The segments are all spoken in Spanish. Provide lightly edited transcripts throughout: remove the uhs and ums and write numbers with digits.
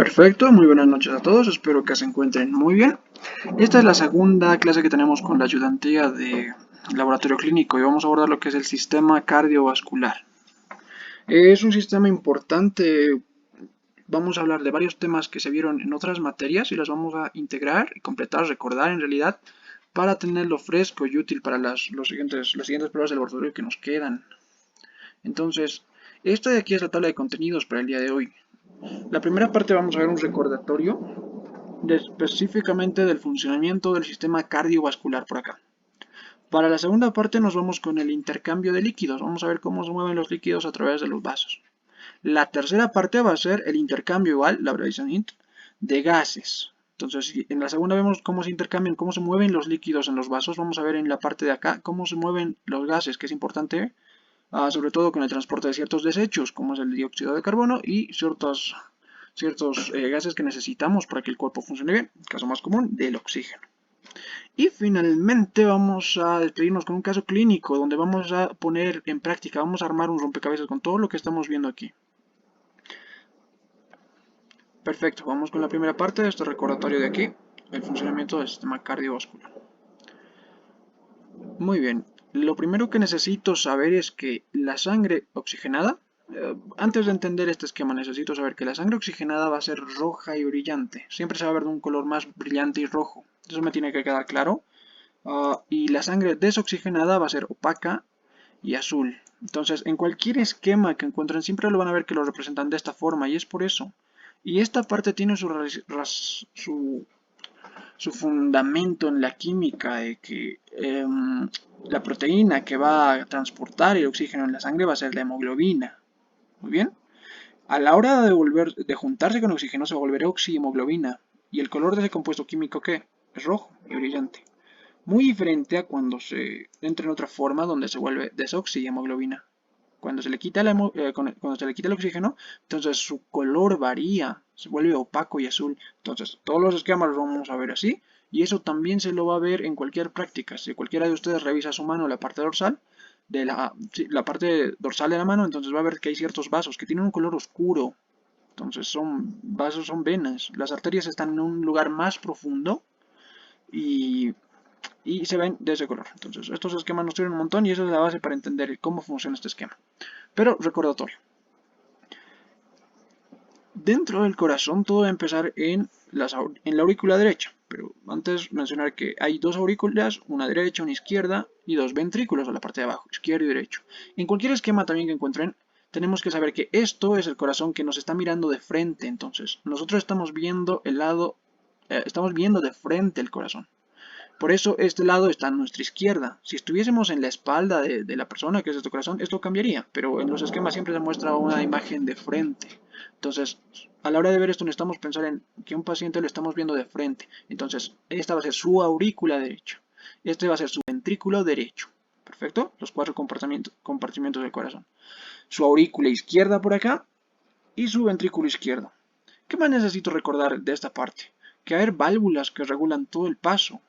Perfecto, muy buenas noches a todos, espero que se encuentren muy bien. Esta es la segunda clase que tenemos con la ayudantía de laboratorio clínico y vamos a abordar lo que es el sistema cardiovascular. Es un sistema importante, vamos a hablar de varios temas que se vieron en otras materias y las vamos a integrar y completar, recordar en realidad, para tenerlo fresco y útil para las siguientes pruebas de laboratorio que nos quedan. Entonces, esta de aquí es la tabla de contenidos para el día de hoy. La primera parte vamos a ver un recordatorio específicamente del funcionamiento del sistema cardiovascular por acá. Para la segunda parte nos vamos con el intercambio de líquidos, vamos a ver cómo se mueven los líquidos a través de los vasos. La tercera parte va a ser el intercambio igual, la abreviación INT, de gases. Entonces, si en la segunda vemos cómo se intercambian, cómo se mueven los líquidos en los vasos, vamos a ver en la parte de acá cómo se mueven los gases, que es importante, sobre todo con el transporte de ciertos desechos, como es el dióxido de carbono y ciertos gases que necesitamos para que el cuerpo funcione bien, el caso más común del oxígeno. Y finalmente vamos a despedirnos con un caso clínico donde vamos a poner en práctica, vamos a armar un rompecabezas con todo lo que estamos viendo aquí. Perfecto, vamos con la primera parte de este recordatorio de aquí, el funcionamiento del sistema cardiovascular. Muy bien, lo primero que necesito saber es que la sangre oxigenada, antes de entender este esquema necesito saber que la sangre oxigenada va a ser roja y brillante, siempre se va a ver de un color más brillante y rojo, eso me tiene que quedar claro. Y la sangre desoxigenada va a ser opaca y azul. Entonces, en cualquier esquema que encuentren, siempre lo van a ver que lo representan de esta forma, y es por eso. Y esta parte tiene su fundamento en la química, de que la proteína que va a transportar el oxígeno en la sangre va a ser la hemoglobina. Muy bien. A la hora de juntarse con oxígeno se va a volver oxihemoglobina. ¿Y el color de ese compuesto químico qué? Es rojo y brillante. Muy diferente a cuando se entra en otra forma donde se vuelve desoxihemoglobina. Cuando se le quita cuando se le quita el oxígeno, entonces su color varía, se vuelve opaco y azul. Entonces, todos los esquemas los vamos a ver así, y eso también se lo va a ver en cualquier práctica. Si cualquiera de ustedes revisa su mano, la parte dorsal, la parte dorsal de la mano, entonces va a ver que hay ciertos vasos que tienen un color oscuro. Entonces, son vasos, son venas. Las arterias están en un lugar más profundo y se ven de ese color. Entonces, estos esquemas nos sirven un montón y esa es la base para entender cómo funciona este esquema. Pero, recordatorio. Dentro del corazón todo va a empezar en la aurícula derecha. Pero antes mencionar que hay dos aurículas, una derecha, una izquierda y dos ventrículos a la parte de abajo, izquierdo y derecho. En cualquier esquema también que encuentren, tenemos que saber que esto es el corazón que nos está mirando de frente. Entonces, nosotros estamos viendo estamos viendo de frente el corazón. Por eso este lado está a nuestra izquierda. Si estuviésemos en la espalda de la persona que es este corazón, esto cambiaría, pero en los esquemas siempre se muestra una imagen de frente. Entonces, a la hora de ver esto necesitamos pensar en que un paciente lo estamos viendo de frente. Entonces, esta va a ser su aurícula derecha. Este va a ser su ventrículo derecho. ¿Perfecto? Los cuatro compartimentos del corazón. Su aurícula izquierda por acá y su ventrículo izquierdo. ¿Qué más necesito recordar de esta parte? Que hay válvulas que regulan todo el paso.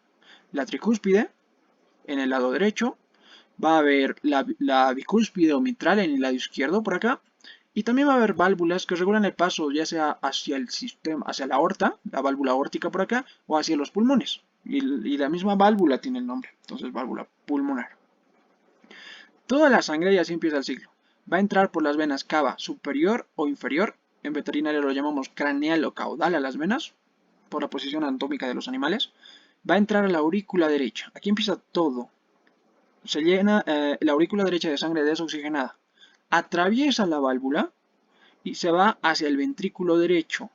La tricúspide en el lado derecho, va a haber la bicúspide o mitral en el lado izquierdo por acá, y también va a haber válvulas que regulan el paso ya sea hacia el sistema, hacia la aorta, la válvula aórtica por acá, o hacia los pulmones. Y la misma válvula tiene el nombre, entonces válvula pulmonar. Toda la sangre, y así empieza el ciclo, va a entrar por las venas cava superior o inferior, en veterinario lo llamamos craneal o caudal a las venas, por la posición anatómica de los animales. Va a entrar a la aurícula derecha. Aquí empieza todo. Se llena la aurícula derecha de sangre desoxigenada. Atraviesa la válvula y se va hacia el ventrículo derecho.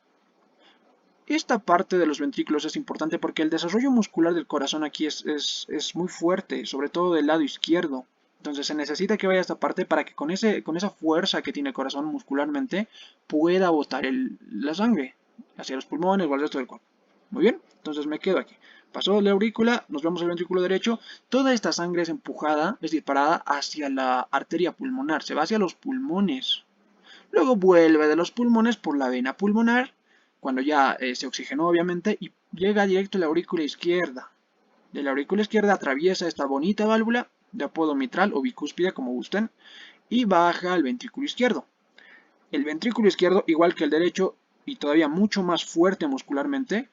Esta parte de los ventrículos es importante porque el desarrollo muscular del corazón aquí es muy fuerte, sobre todo del lado izquierdo. Entonces se necesita que vaya a esta parte para que con esa fuerza que tiene el corazón muscularmente pueda botar la sangre hacia los pulmones o al resto del cuerpo. Muy bien, entonces me quedo aquí. Pasó la aurícula, nos vemos al ventrículo derecho. Toda esta sangre es empujada, es disparada hacia la arteria pulmonar. Se va hacia los pulmones. Luego vuelve de los pulmones por la vena pulmonar, cuando ya se oxigenó obviamente, y llega directo a la aurícula izquierda. De la aurícula izquierda atraviesa esta bonita válvula, de apodo mitral o bicúspide como gusten, y baja al ventrículo izquierdo. El ventrículo izquierdo, igual que el derecho, y todavía mucho más fuerte muscularmente,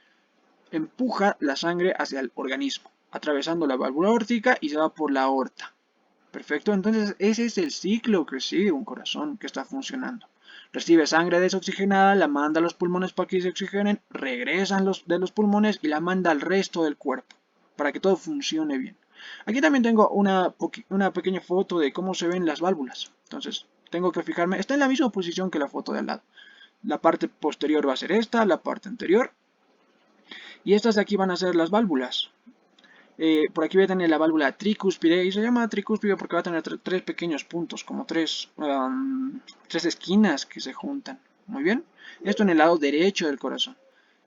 empuja la sangre hacia el organismo, atravesando la válvula aórtica y se va por la aorta. Perfecto, entonces ese es el ciclo que sigue un corazón que está funcionando. Recibe sangre desoxigenada, la manda a los pulmones para que se oxigenen, regresan de los pulmones y la manda al resto del cuerpo, para que todo funcione bien. Aquí también tengo una pequeña foto de cómo se ven las válvulas. Entonces, tengo que fijarme, está en la misma posición que la foto de al lado. La parte posterior va a ser esta, la parte anterior. Y estas de aquí van a ser las válvulas. Por aquí voy a tener la válvula tricúspide y se llama tricúspide porque va a tener tres pequeños puntos, como tres esquinas que se juntan. Muy bien. Esto en el lado derecho del corazón.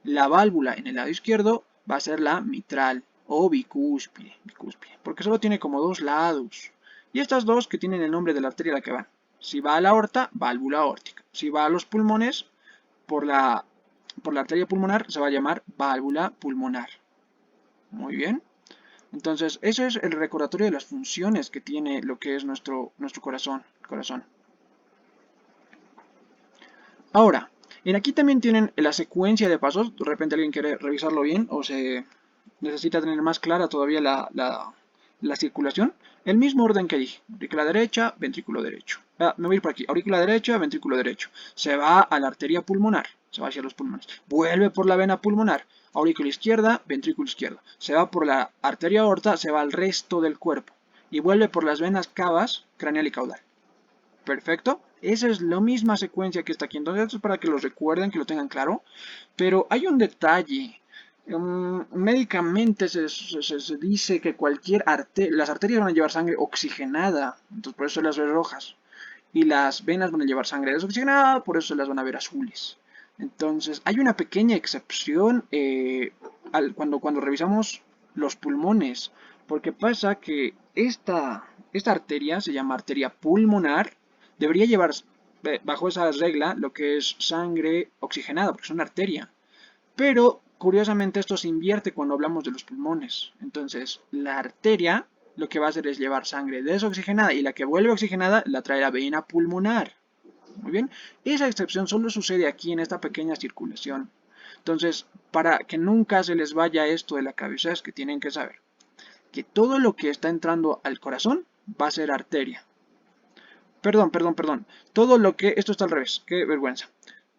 La válvula en el lado izquierdo va a ser la mitral o bicúspide, porque solo tiene como dos lados. Y estas dos que tienen el nombre de la arteria a la que van. Si va a la aorta, válvula aórtica. Si va a los pulmones, por la arteria pulmonar se va a llamar válvula pulmonar. Muy bien. Entonces, eso es el recordatorio de las funciones que tiene lo que es nuestro corazón. Ahora, en aquí también tienen la secuencia de pasos. De repente alguien quiere revisarlo bien o se necesita tener más clara todavía la circulación. El mismo orden que dije. Aurícula derecha, ventrículo derecho. Me voy a ir por aquí. Aurícula derecha, ventrículo derecho. Se va a la arteria pulmonar. Se va hacia los pulmones. Vuelve por la vena pulmonar. Aurícula izquierda, ventrículo izquierdo. Se va por la arteria aorta, se va al resto del cuerpo. Y vuelve por las venas cavas, craneal y caudal. Perfecto. Esa es la misma secuencia que está aquí. Entonces, esto es para que lo recuerden, que lo tengan claro. Pero hay un detalle. Médicamente se dice que las arterias van a llevar sangre oxigenada. Entonces, por eso las ves rojas. Y las venas van a llevar sangre desoxigenada, por eso se las van a ver azules. Entonces, hay una pequeña excepción cuando revisamos los pulmones, porque pasa que esta arteria se llama arteria pulmonar, debería llevar bajo esa regla lo que es sangre oxigenada, porque es una arteria. Pero, curiosamente, esto se invierte cuando hablamos de los pulmones. Entonces, la arteria lo que va a hacer es llevar sangre desoxigenada y la que vuelve oxigenada la trae la vena pulmonar. Muy bien, esa excepción solo sucede aquí en esta pequeña circulación. Entonces, para que nunca se les vaya esto de la cabeza, es que tienen que saber que todo lo que está entrando al corazón va a ser arteria. Perdón. Todo lo que, esto está al revés, qué vergüenza.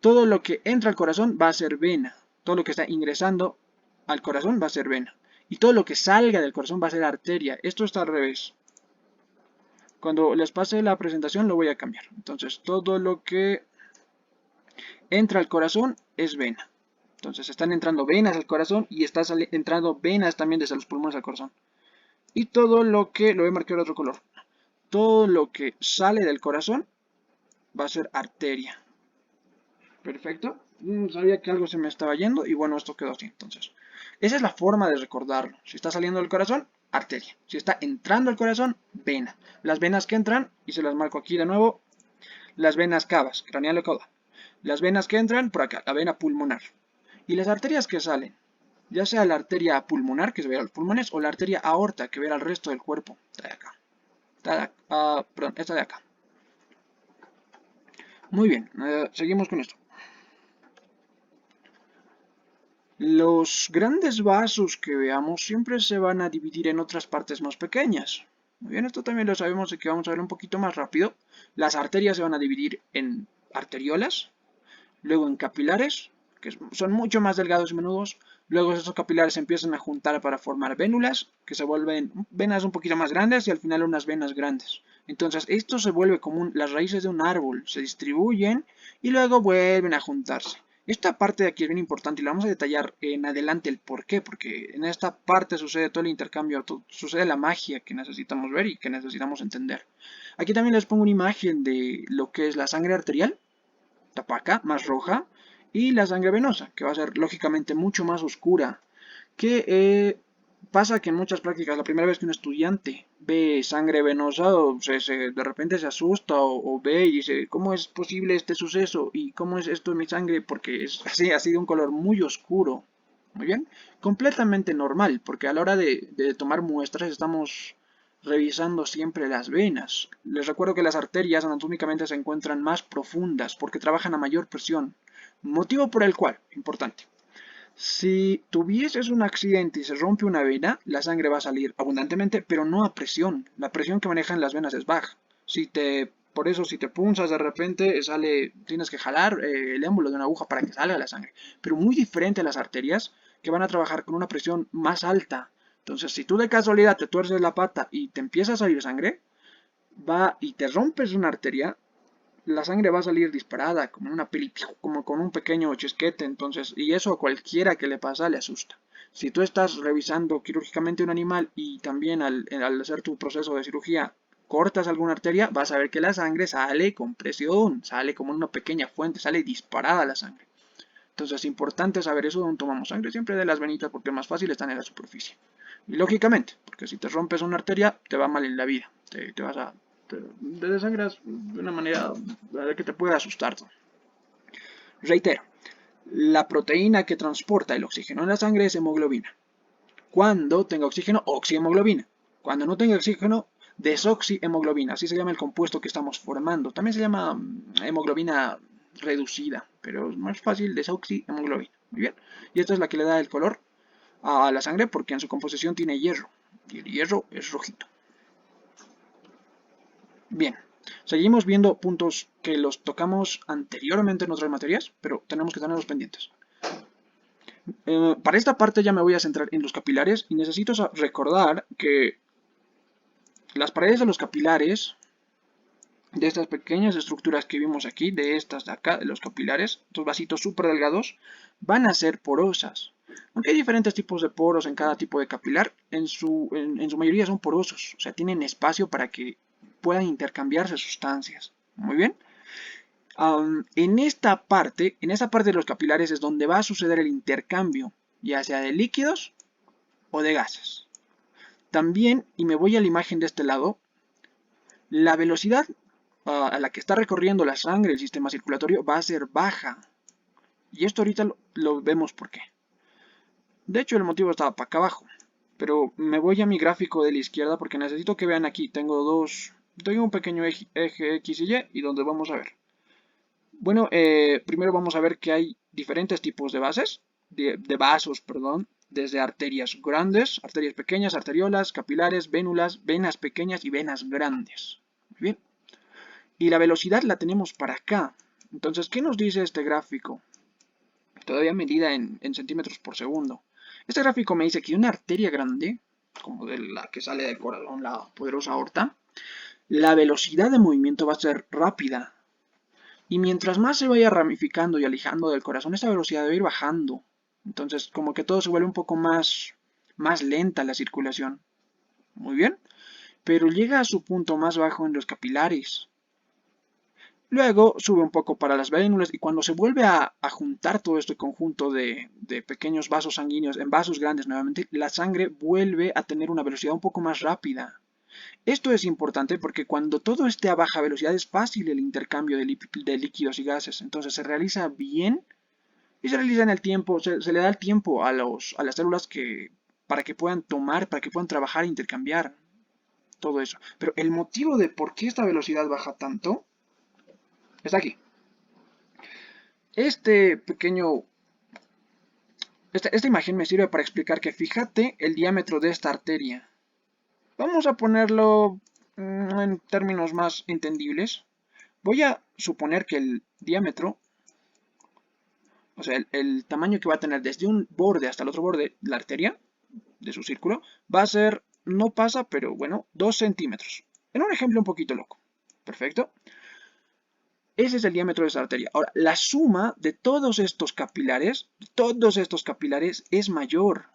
Todo lo que entra al corazón va a ser vena. Todo lo que está ingresando al corazón va a ser vena. Y todo lo que salga del corazón va a ser arteria. Esto está al revés. Cuando les pase la presentación lo voy a cambiar. Entonces, todo lo que entra al corazón es vena. Entonces, están entrando venas al corazón y están entrando venas también desde los pulmones al corazón. Y todo lo que, lo voy a marcar de otro color. Todo lo que sale del corazón va a ser arteria. Perfecto. Sabía que algo se me estaba yendo y bueno, esto quedó así. Entonces, esa es la forma de recordarlo. Si está saliendo del corazón, arteria. Si está entrando al corazón, vena. Las venas que entran, y se las marco aquí de nuevo, las venas cavas, craneal y caudal. Las venas que entran, por acá, la vena pulmonar. Y las arterias que salen, ya sea la arteria pulmonar, que se ve a los pulmones, o la arteria aorta, que ve al resto del cuerpo. Esta de acá. Esta de acá. Muy bien, seguimos con esto. Los grandes vasos que veamos siempre se van a dividir en otras partes más pequeñas. Muy bien, esto también lo sabemos de que vamos a ver un poquito más rápido. Las arterias se van a dividir en arteriolas, luego en capilares, que son mucho más delgados y menudos. Luego esos capilares se empiezan a juntar para formar vénulas, que se vuelven venas un poquito más grandes y al final unas venas grandes. Entonces esto se vuelve como las raíces de un árbol, se distribuyen y luego vuelven a juntarse. Esta parte de aquí es bien importante y la vamos a detallar en adelante el por qué, porque en esta parte sucede todo el intercambio, sucede la magia que necesitamos ver y que necesitamos entender. Aquí también les pongo una imagen de lo que es la sangre arterial, tapaca, más roja, y la sangre venosa, que va a ser lógicamente mucho más oscura, que pasa que en muchas prácticas, la primera vez que un estudiante ve sangre venosa, de repente se asusta o ve y dice, ¿cómo es posible este suceso? ¿Y cómo es esto de mi sangre? Porque es así de un color muy oscuro. Muy bien, completamente normal, porque a la hora de tomar muestras estamos revisando siempre las venas. Les recuerdo que las arterias anatómicamente se encuentran más profundas porque trabajan a mayor presión, motivo por el cual, importante, si tuvieses un accidente y se rompe una vena, la sangre va a salir abundantemente, pero no a presión. La presión que manejan las venas es baja. Por eso, si te punzas de repente, tienes que jalar el émbolo de una aguja para que salga la sangre. Pero muy diferente a las arterias, que van a trabajar con una presión más alta. Entonces, si tú de casualidad te tuerces la pata y te empieza a salir sangre, va y te rompes una arteria, la sangre va a salir disparada, como en una peli, como con un pequeño chisquete, entonces, y eso a cualquiera que le pasa le asusta. Si tú estás revisando quirúrgicamente un animal y también al hacer tu proceso de cirugía cortas alguna arteria, vas a ver que la sangre sale con presión, sale como en una pequeña fuente, sale disparada la sangre. Entonces es importante saber eso donde tomamos sangre, siempre de las venitas porque es más fácil, están en la superficie. Y lógicamente, porque si te rompes una arteria, te va mal en la vida, te vas a te desangras de una manera que te puede asustar. Reitero, la proteína que transporta el oxígeno en la sangre es hemoglobina. Cuando tenga oxígeno, oxihemoglobina. Cuando no tenga oxígeno, desoxihemoglobina. Así se llama el compuesto que estamos formando. También se llama hemoglobina reducida, pero es más fácil desoxihemoglobina. Muy bien. Y esta es la que le da el color a la sangre porque en su composición tiene hierro. Y el hierro es rojito. Bien, seguimos viendo puntos que los tocamos anteriormente en otras materias, pero tenemos que tenerlos pendientes. Para esta parte ya me voy a centrar en los capilares y necesito recordar que las paredes de los capilares, de estas pequeñas estructuras que vimos aquí, de estas de acá, de los capilares, estos vasitos súper delgados, van a ser porosas. Aunque hay diferentes tipos de poros en cada tipo de capilar, en su mayoría son porosos, o sea, tienen espacio para que puedan intercambiarse sustancias. Muy bien. En esta parte de los capilares es donde va a suceder el intercambio, ya sea de líquidos o de gases. También, y me voy a la imagen de este lado, la velocidad a la que está recorriendo la sangre el sistema circulatorio va a ser baja. Y esto ahorita lo vemos por qué. De hecho, el motivo estaba para acá abajo. Pero me voy a mi gráfico de la izquierda porque necesito que vean aquí. Tengo un pequeño eje X y Y donde vamos a ver. Bueno, primero vamos a ver que hay diferentes tipos de vasos, desde arterias grandes, arterias pequeñas, arteriolas, capilares, vénulas, venas pequeñas y venas grandes. Muy bien. Y la velocidad la tenemos para acá. Entonces, ¿qué nos dice este gráfico? Todavía medida en centímetros por segundo. Este gráfico me dice que una arteria grande, como de la que sale del corazón, la poderosa aorta, la velocidad de movimiento va a ser rápida. Y mientras más se vaya ramificando y alejando del corazón, esa velocidad debe ir bajando. Entonces, como que todo se vuelve un poco más lenta la circulación. Muy bien. Pero llega a su punto más bajo en los capilares. Luego sube un poco para las vénulas y cuando se vuelve a juntar todo este conjunto de pequeños vasos sanguíneos en vasos grandes nuevamente, la sangre vuelve a tener una velocidad un poco más rápida. Esto es importante porque cuando todo esté a baja velocidad es fácil el intercambio de líquidos y gases. Entonces se realiza bien y se realiza en el tiempo, se le da el tiempo a las células para que puedan para que puedan trabajar e intercambiar todo eso. Pero el motivo de por qué esta velocidad baja tanto está aquí. Esta imagen me sirve para explicar que fíjate el diámetro de esta arteria. Vamos a ponerlo en términos más entendibles. Voy a suponer que el diámetro, o sea, el tamaño que va a tener desde un borde hasta el otro borde, la arteria de su círculo, va a ser, no pasa, pero bueno, 2 centímetros. En un ejemplo un poquito loco. Perfecto. Ese es el diámetro de esa arteria. Ahora, la suma de todos estos capilares es mayor.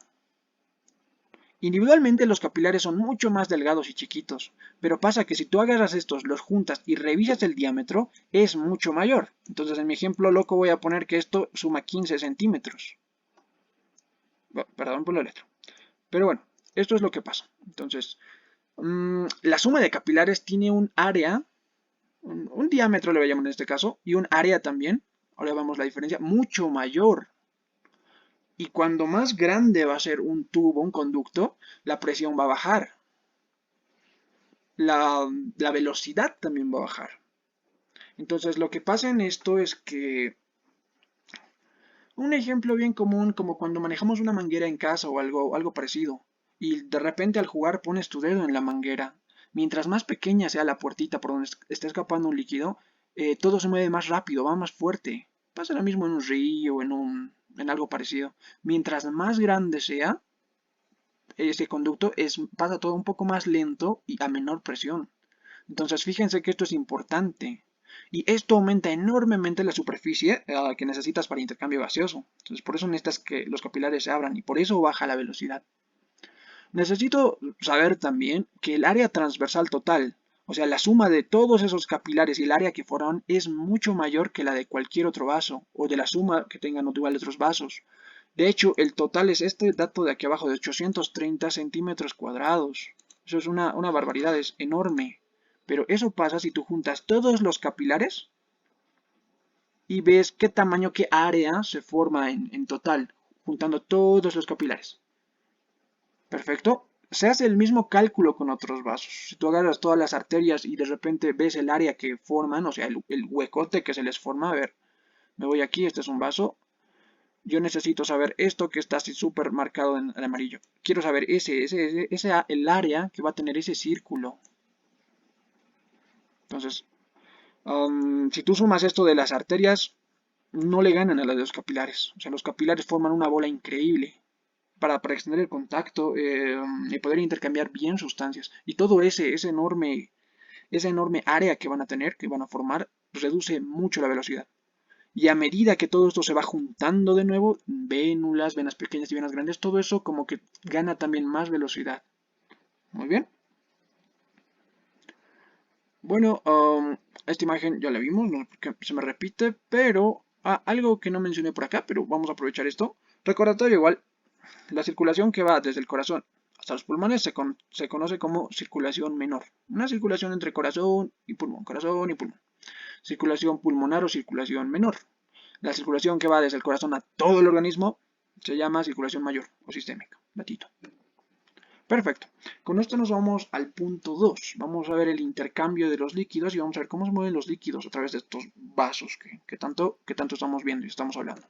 Individualmente los capilares son mucho más delgados y chiquitos, pero pasa que si tú agarras estos, los juntas y revisas el diámetro, es mucho mayor. Entonces en mi ejemplo loco voy a poner que esto suma 15 centímetros. Perdón por la letra. Pero bueno, esto es lo que pasa. Entonces, la suma de capilares tiene un área, un diámetro le voy a llamar en este caso, y un área también, ahora vemos la diferencia, mucho mayor. Y cuando más grande va a ser un tubo, un conducto, la presión va a bajar. la velocidad también va a bajar. Entonces lo que pasa en esto es que un ejemplo bien común, como cuando manejamos una manguera en casa o algo parecido, y de repente al jugar pones tu dedo en la manguera. Mientras más pequeña sea la puertita por donde está escapando un líquido, todo se mueve más rápido, va más fuerte. Pasa lo mismo en un río, en algo parecido. Mientras más grande sea ese conducto, pasa todo un poco más lento y a menor presión. Entonces fíjense que esto es importante. Y esto aumenta enormemente la superficie que necesitas para intercambio gaseoso. Entonces por eso necesitas que los capilares se abran y por eso baja la velocidad. Necesito saber también que el área transversal total, o sea, la suma de todos esos capilares y el área que forman es mucho mayor que la de cualquier otro vaso o de la suma que tengan iguales otros vasos. De hecho, el total es este dato de aquí abajo de 830 centímetros cuadrados. Eso es una barbaridad, es enorme. Pero eso pasa si tú juntas todos los capilares y ves qué tamaño, qué área se forma en total, juntando todos los capilares. Perfecto. Se hace el mismo cálculo con otros vasos. Si tú agarras todas las arterias y de repente ves el área que forman, o sea, el huecote que se les forma, a ver, me voy aquí, este es un vaso. Yo necesito saber esto que está así súper marcado en amarillo. Quiero saber el área que va a tener ese círculo. Entonces, si tú sumas esto de las arterias, no le ganan a las de los capilares. O sea, los capilares forman una bola increíble para extender el contacto y poder intercambiar bien sustancias. Y todo esa enorme área que van a tener, que van a formar, reduce mucho la velocidad. Y a medida que todo esto se va juntando de nuevo, vénulas, venas pequeñas y venas grandes, todo eso como que gana también más velocidad. Muy bien. Bueno, esta imagen ya la vimos, no sé por qué se me repite, pero algo que no mencioné por acá, pero vamos a aprovechar esto. Recordatorio igual, la circulación que va desde el corazón hasta los pulmones se conoce como circulación menor. Una circulación entre corazón y pulmón, corazón y pulmón. Circulación pulmonar o circulación menor. La circulación que va desde el corazón a todo el organismo se llama circulación mayor o sistémica. Datito. Perfecto. Con esto nos vamos al punto 2. Vamos a ver el intercambio de los líquidos y vamos a ver cómo se mueven los líquidos a través de estos vasos que tanto estamos viendo y estamos hablando.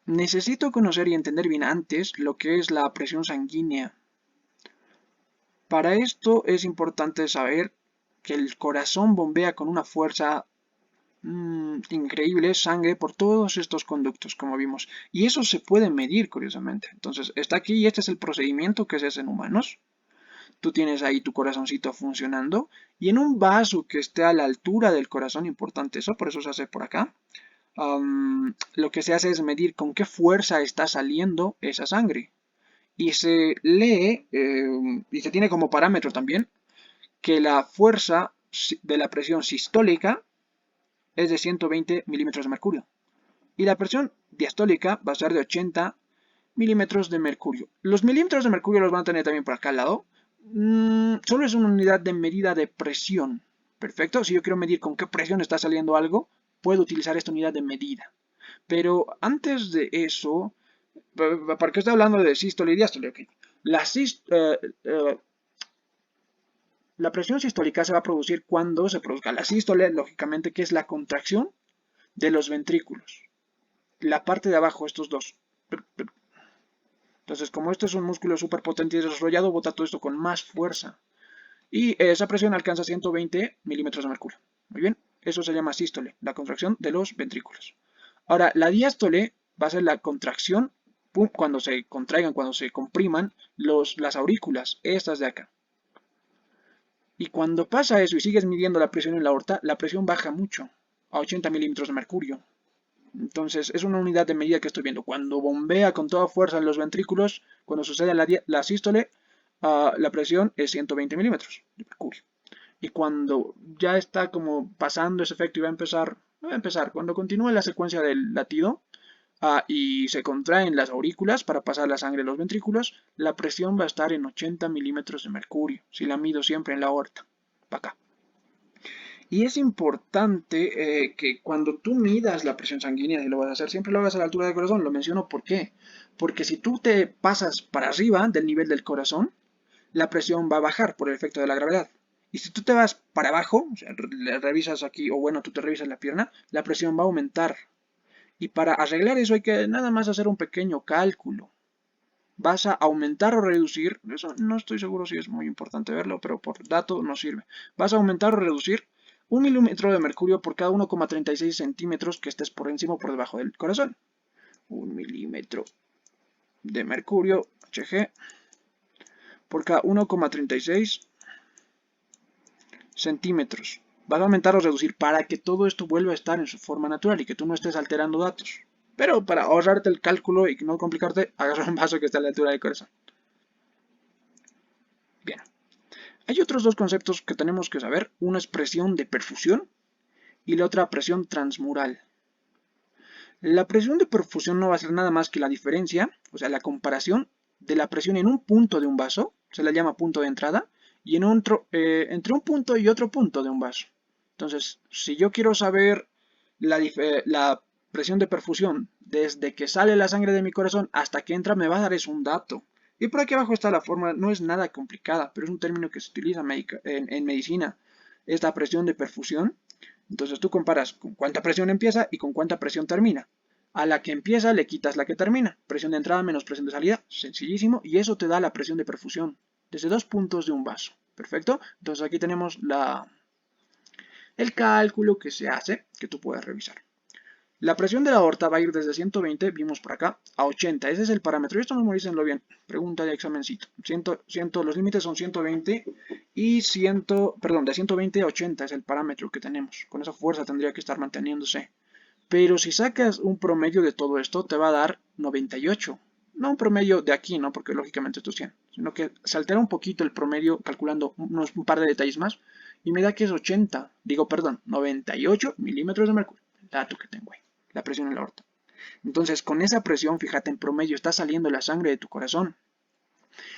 Necesito conocer y entender bien antes lo que es la presión sanguínea. Para esto es importante saber que el corazón bombea con una fuerza increíble sangre por todos estos conductos, como vimos. Y eso se puede medir, curiosamente. Entonces, está aquí y este es el procedimiento que se hace en humanos. Tú tienes ahí tu corazoncito funcionando y en un vaso que esté a la altura del corazón, importante eso, por eso se hace por acá, lo que se hace es medir con qué fuerza está saliendo esa sangre. Y se lee, y se tiene como parámetro también, que la fuerza de la presión sistólica es de 120 milímetros de mercurio. Y la presión diastólica va a ser de 80 milímetros de mercurio. Los milímetros de mercurio los van a tener también por acá al lado. Solo es una unidad de medida de presión. Perfecto. Si yo quiero medir con qué presión está saliendo algo, puedo utilizar esta unidad de medida. Pero antes de eso, ¿para qué estoy hablando de sístole y diástole? Okay. La presión sistólica se va a producir cuando se produzca la sístole, lógicamente, que es la contracción de los ventrículos. La parte de abajo, estos dos. Entonces, como esto es un músculo súper potente y desarrollado, bota todo esto con más fuerza. Y esa presión alcanza 120 milímetros de mercurio. Muy bien, eso se llama sístole, la contracción de los ventrículos. Ahora, la diástole va a ser la contracción cuando se contraigan, cuando se compriman las aurículas, estas de acá. Y cuando pasa eso y sigues midiendo la presión en la aorta, la presión baja mucho, a 80 milímetros de mercurio. Entonces, es una unidad de medida que estoy viendo. Cuando bombea con toda fuerza en los ventrículos, cuando sucede la sístole, la presión es 120 milímetros de mercurio. Y cuando ya está como pasando ese efecto y va a empezar, cuando continúe la secuencia del latido y se contraen las aurículas para pasar la sangre a los ventrículos, la presión va a estar en 80 milímetros de mercurio, si la mido siempre en la aorta, para acá. Y es importante que cuando tú midas la presión sanguínea, y lo vas a hacer, siempre lo hagas a la altura del corazón. Lo menciono ¿por qué? Porque si tú te pasas para arriba del nivel del corazón, la presión va a bajar por el efecto de la gravedad. Y si tú te vas para abajo, o sea, revisas aquí, o bueno, tú te revisas la pierna, la presión va a aumentar. Y para arreglar eso hay que nada más hacer un pequeño cálculo. Vas a aumentar o reducir, eso no estoy seguro si es muy importante verlo, pero por dato nos sirve. Vas a aumentar o reducir 1 milímetro de mercurio por cada 1,36 centímetros que estés por encima o por debajo del corazón. 1 milímetro de mercurio, Hg, por cada 1,36 centímetros. Vas a aumentar o reducir para que todo esto vuelva a estar en su forma natural y que tú no estés alterando datos. Pero para ahorrarte el cálculo y no complicarte, agarra un vaso que está a la altura del corazón. Bien. Hay otros dos conceptos que tenemos que saber. Una es presión de perfusión y la otra presión transmural. La presión de perfusión no va a ser nada más que la diferencia, o sea, la comparación de la presión en un punto de un vaso, se le llama punto de entrada, y en otro, entre un punto y otro punto de un vaso. Entonces, si yo quiero saber la presión de perfusión desde que sale la sangre de mi corazón hasta que entra, me va a dar un dato. Y por aquí abajo está la fórmula, no es nada complicada, pero es un término que se utiliza en medicina. Es la presión de perfusión. Entonces tú comparas con cuánta presión empieza y con cuánta presión termina. A la que empieza le quitas la que termina. Presión de entrada menos presión de salida. Sencillísimo. Y eso te da la presión de perfusión. Desde 2 puntos de un vaso. Perfecto. Entonces aquí tenemos el cálculo que se hace, que tú puedes revisar. La presión de la aorta va a ir desde 120, vimos por acá, a 80. Ese es el parámetro. Y esto memorícenlo bien. Pregunta de examencito. Los límites son 120 y de 120 a 80 es el parámetro que tenemos. Con esa fuerza tendría que estar manteniéndose. Pero si sacas un promedio de todo esto, te va a dar 98. No un promedio de aquí, ¿no? Porque lógicamente esto es 100. Sino que se altera un poquito el promedio calculando un par de detalles más. Y me da que es 80. Digo, perdón, 98 milímetros de mercurio. El dato que tengo ahí. La presión en la aorta. Entonces, con esa presión, fíjate, en promedio está saliendo la sangre de tu corazón.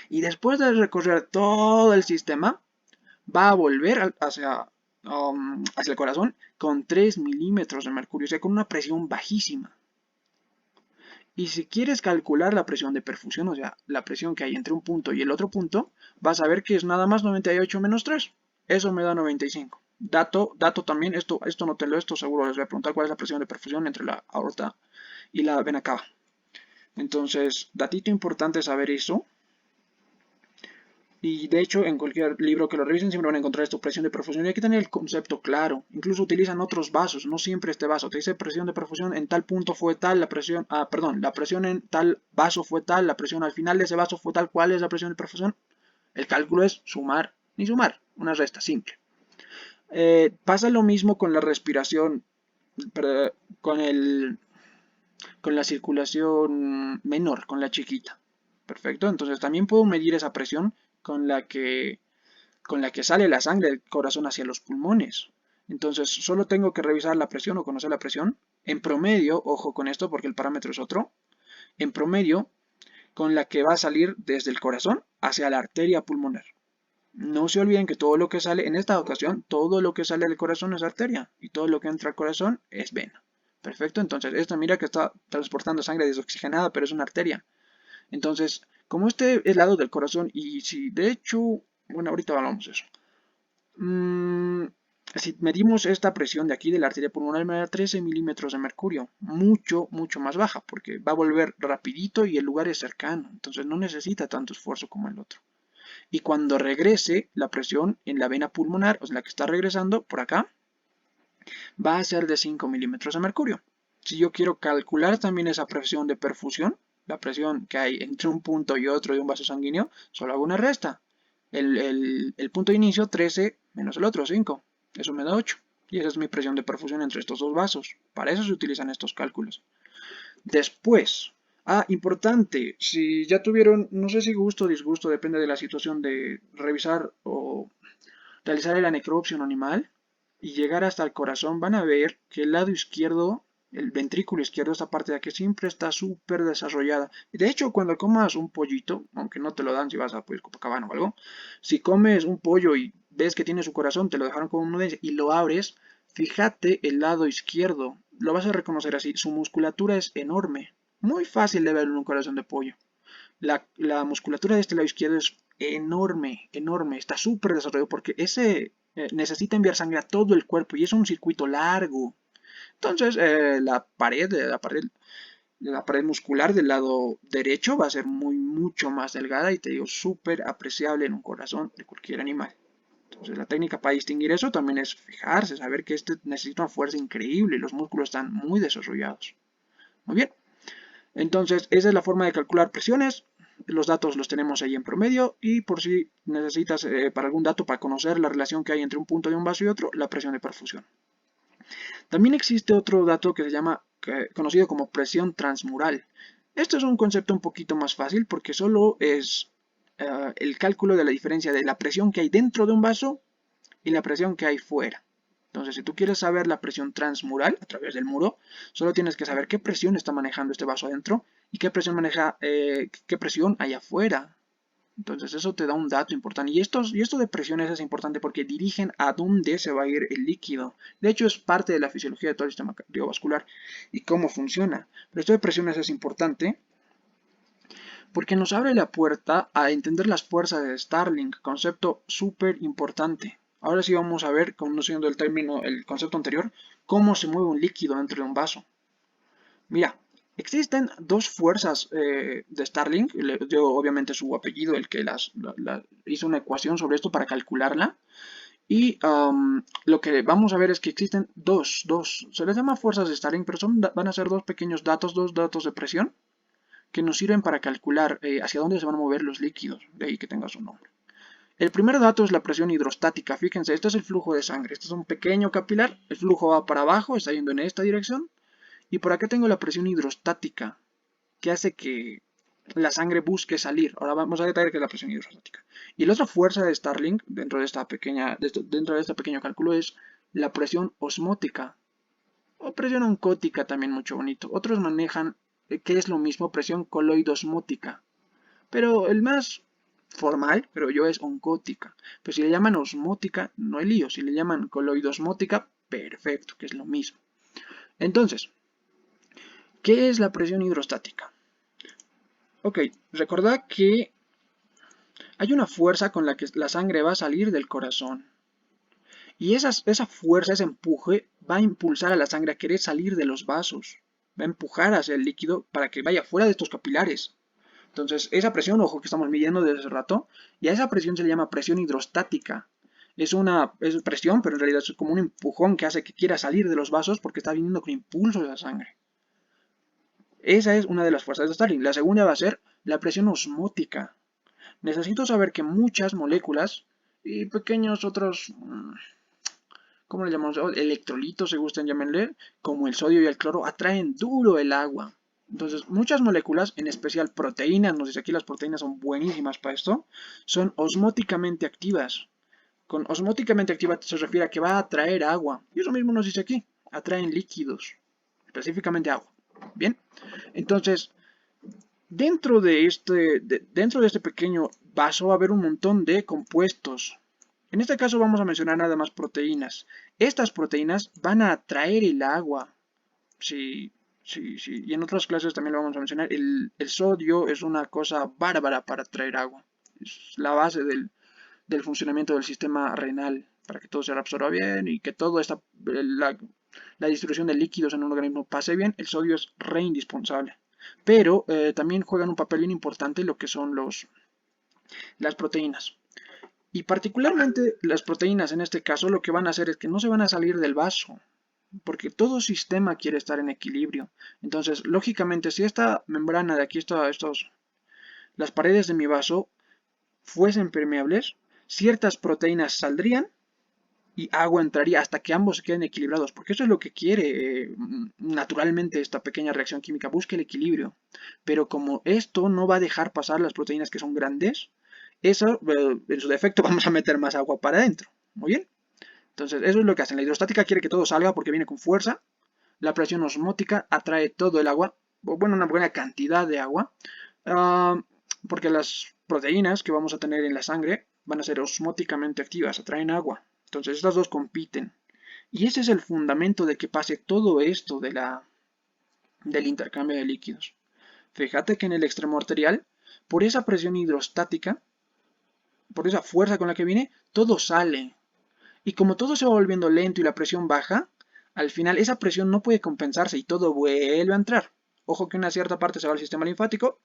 Y después de recorrer todo el sistema, va a volver hacia el corazón con 3 milímetros de mercurio, o sea, con una presión bajísima. Y si quieres calcular la presión de perfusión, o sea, la presión que hay entre un punto y el otro punto, vas a ver que es nada más 98 menos 3. Eso me da 95. Dato también, esto no te lo, esto seguro les voy a preguntar cuál es la presión de perfusión entre la aorta y la vena cava. Entonces, datito importante saber eso. Y de hecho, en cualquier libro que lo revisen siempre van a encontrar esta presión de perfusión. Y hay que tener el concepto claro. Incluso utilizan otros vasos, no siempre este vaso. Te dice presión de perfusión en tal punto fue tal, la presión en tal vaso fue tal, la presión al final de ese vaso fue tal. ¿Cuál es la presión de perfusión? El cálculo es sumar ni sumar, una resta simple. Pasa lo mismo con la respiración, con la circulación menor, con la chiquita. Perfecto, entonces también puedo medir esa presión con la que sale la sangre del corazón hacia los pulmones. Entonces solo tengo que revisar la presión o conocer la presión. En promedio, ojo con esto porque el parámetro es otro, en promedio con la que va a salir desde el corazón hacia la arteria pulmonar. No se olviden que todo lo que sale, en esta ocasión, todo lo que sale del corazón es arteria y todo lo que entra al corazón es vena. Perfecto, entonces esta mira que está transportando sangre desoxigenada, pero es una arteria. Entonces, como este es el lado del corazón y si de hecho, bueno, ahorita hablamos de eso. Si medimos esta presión de aquí de la arteria pulmonar me da 13 milímetros de mercurio, mucho más baja, porque va a volver rapidito y el lugar es cercano, entonces no necesita tanto esfuerzo como el otro. Y cuando regrese la presión en la vena pulmonar, o sea, la que está regresando por acá, va a ser de 5 milímetros de mercurio. Si yo quiero calcular también esa presión de perfusión, la presión que hay entre un punto y otro de un vaso sanguíneo, solo hago una resta. El punto de inicio, 13, menos el otro, 5. Eso me da 8. Y esa es mi presión de perfusión entre estos dos vasos. Para eso se utilizan estos cálculos. Después, importante, si ya tuvieron, no sé si gusto o disgusto, depende de la situación de revisar o realizar la necropsia animal y llegar hasta el corazón, van a ver que el lado izquierdo, el ventrículo izquierdo, esta parte de aquí siempre está súper desarrollada. De hecho, cuando comas un pollito, aunque no te lo dan si vas a pues, Copacabana o algo, si comes un pollo y ves que tiene su corazón, te lo dejaron como nudencia y lo abres, fíjate el lado izquierdo, lo vas a reconocer así, su musculatura es enorme, muy fácil de ver en un corazón de pollo. La musculatura de este lado izquierdo es enorme, enorme, está súper desarrollado porque ese necesita enviar sangre a todo el cuerpo y es un circuito largo. Entonces, la pared muscular del lado derecho va a ser mucho más delgada y te digo, súper apreciable en un corazón de cualquier animal. Entonces, la técnica para distinguir eso también es fijarse, saber que este necesita una fuerza increíble y los músculos están muy desarrollados. Muy bien. Entonces, esa es la forma de calcular presiones. Los datos los tenemos ahí en promedio y por si necesitas para algún dato para conocer la relación que hay entre un punto de un vaso y otro, la presión de perfusión. También existe otro dato que se llama conocido como presión transmural. Esto es un concepto un poquito más fácil porque solo es el cálculo de la diferencia de la presión que hay dentro de un vaso y la presión que hay fuera. Entonces, si tú quieres saber la presión transmural a través del muro, solo tienes que saber qué presión está manejando este vaso adentro y qué presión qué presión hay afuera. Entonces, eso te da un dato importante. Y esto de presiones es importante porque dirigen a dónde se va a ir el líquido. De hecho, es parte de la fisiología de todo el sistema cardiovascular y cómo funciona. Pero esto de presiones es importante porque nos abre la puerta a entender las fuerzas de Starling, concepto súper importante. Ahora sí vamos a ver, conociendo el concepto anterior, cómo se mueve un líquido dentro de un vaso. Mira, existen dos fuerzas de Starling, le dio obviamente su apellido, el que hizo una ecuación sobre esto para calcularla. Y lo que vamos a ver es que existen dos, se les llama fuerzas de Starling, pero van a ser dos pequeños datos, dos datos de presión que nos sirven para calcular hacia dónde se van a mover los líquidos, de ahí que tenga su nombre. El primer dato es la presión hidrostática. Fíjense, este es el flujo de sangre. Este es un pequeño capilar. El flujo va para abajo, está yendo en esta dirección. Y por acá tengo la presión hidrostática, que hace que la sangre busque salir. Ahora vamos a detallar qué es la presión hidrostática. Y la otra fuerza de Starling, dentro de este pequeño cálculo, es la presión osmótica. O presión oncótica también, mucho bonito. Otros manejan que es lo mismo, presión coloidosmótica. Pero el más formal, pero yo es oncótica. Pero si le llaman osmótica, no hay lío. Si le llaman coloidosmótica, perfecto, que es lo mismo. Entonces, ¿qué es la presión hidrostática? Ok, recordad que hay una fuerza con la que la sangre va a salir del corazón. Y esa fuerza, ese empuje, va a impulsar a la sangre a querer salir de los vasos. Va a empujar hacia el líquido para que vaya fuera de estos capilares. Entonces, esa presión, ojo, que estamos midiendo desde hace rato, y a esa presión se le llama presión hidrostática. Es presión, pero en realidad es como un empujón que hace que quiera salir de los vasos porque está viniendo con impulso de la sangre. Esa es una de las fuerzas de Starling. La segunda va a ser la presión osmótica. Necesito saber que muchas moléculas y pequeños otros, ¿cómo le llamamos? Electrolitos, se gustan llamarle, como el sodio y el cloro, atraen duro el agua. Entonces, muchas moléculas, en especial proteínas, nos dice aquí las proteínas son buenísimas para esto, son osmóticamente activas. Con osmóticamente activa se refiere a que va a atraer agua. Y eso mismo nos dice aquí, atraen líquidos, específicamente agua. Bien, entonces, dentro de este pequeño vaso va a haber un montón de compuestos. En este caso vamos a mencionar nada más proteínas. Estas proteínas van a atraer el agua. Sí, sí, sí. Y en otras clases también lo vamos a mencionar. El sodio es una cosa bárbara para atraer agua. Es la base del funcionamiento del sistema renal para que todo se absorba bien y que toda la distribución de líquidos en un organismo pase bien. El sodio es re indispensable. Pero también juegan un papel bien importante lo que son las proteínas. Y particularmente las proteínas en este caso lo que van a hacer es que no se van a salir del vaso, porque todo sistema quiere estar en equilibrio. Entonces, lógicamente, si esta membrana de aquí, las paredes de mi vaso fuesen permeables, ciertas proteínas saldrían y agua entraría hasta que ambos se queden equilibrados, porque eso es lo que quiere naturalmente esta pequeña reacción química, busca el equilibrio. Pero como esto no va a dejar pasar las proteínas que son grandes, eso, en su defecto, vamos a meter más agua para adentro. Muy bien. Entonces, eso es lo que hacen. La hidrostática quiere que todo salga porque viene con fuerza. La presión osmótica atrae todo el agua, bueno, una buena cantidad de agua, porque las proteínas que vamos a tener en la sangre van a ser osmóticamente activas, atraen agua. Entonces, estas dos compiten. Y ese es el fundamento de que pase todo esto del intercambio de líquidos. Fíjate que en el extremo arterial, por esa presión hidrostática, por esa fuerza con la que viene, todo sale. Y como todo se va volviendo lento y la presión baja, al final esa presión no puede compensarse y todo vuelve a entrar. Ojo que una cierta parte se va al sistema linfático,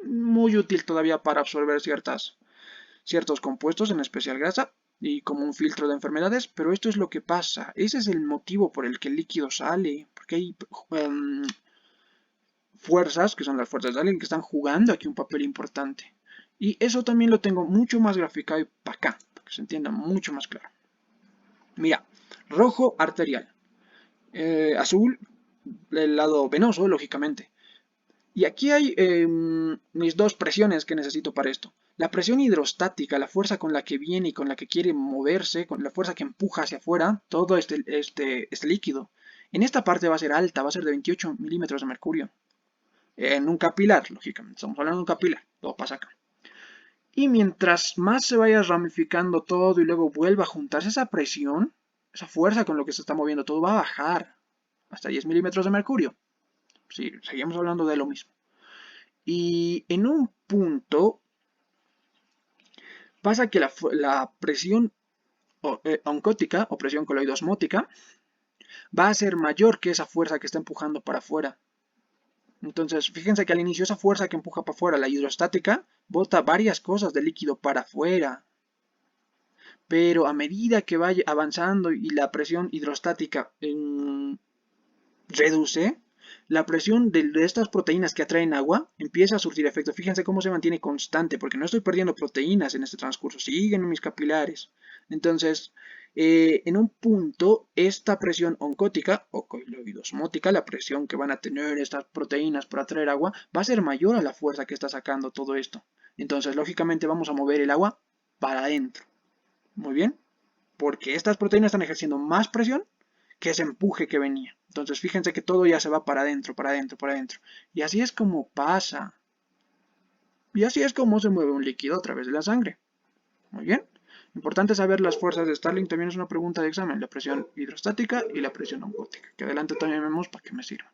muy útil todavía para absorber ciertos compuestos, en especial grasa, y como un filtro de enfermedades, pero esto es lo que pasa. Ese es el motivo por el que el líquido sale, porque hay fuerzas, que son las fuerzas de alguien, que están jugando aquí un papel importante. Y eso también lo tengo mucho más graficado para acá, para que se entienda mucho más claro. Mira, rojo arterial, azul el lado venoso, lógicamente. Y aquí hay mis dos presiones que necesito para esto. La presión hidrostática, la fuerza con la que viene y con la que quiere moverse, con la fuerza que empuja hacia afuera todo este líquido. En esta parte va a ser alta, va a ser de 28 milímetros de mercurio. En un capilar, lógicamente, estamos hablando de un capilar, todo pasa acá. Y mientras más se vaya ramificando todo y luego vuelva a juntarse esa presión, esa fuerza con lo que se está moviendo todo va a bajar hasta 10 milímetros de mercurio. Sí, seguimos hablando de lo mismo. Y en un punto pasa que la presión oncótica o presión coloidosmótica va a ser mayor que esa fuerza que está empujando para afuera. Entonces, fíjense que al inicio esa fuerza que empuja para afuera, la hidrostática, bota varias cosas de líquido para afuera. Pero a medida que vaya avanzando y la presión hidrostática reduce, la presión de estas proteínas que atraen agua empieza a surtir efecto. Fíjense cómo se mantiene constante, porque no estoy perdiendo proteínas en este transcurso, siguen en mis capilares. Entonces, en un punto, esta presión oncótica o coiloidosmótica, la presión que van a tener estas proteínas para atraer agua, va a ser mayor a la fuerza que está sacando todo esto. Entonces, lógicamente, vamos a mover el agua para adentro. Muy bien, porque estas proteínas están ejerciendo más presión que ese empuje que venía. Entonces fíjense que todo ya se va para adentro, para adentro, para adentro. Y así es como pasa. Y así es como se mueve un líquido a través de la sangre. Muy bien. Importante saber las fuerzas de Starling, también es una pregunta de examen. La presión hidrostática y la presión oncótica. Que adelante también vemos para que me sirva.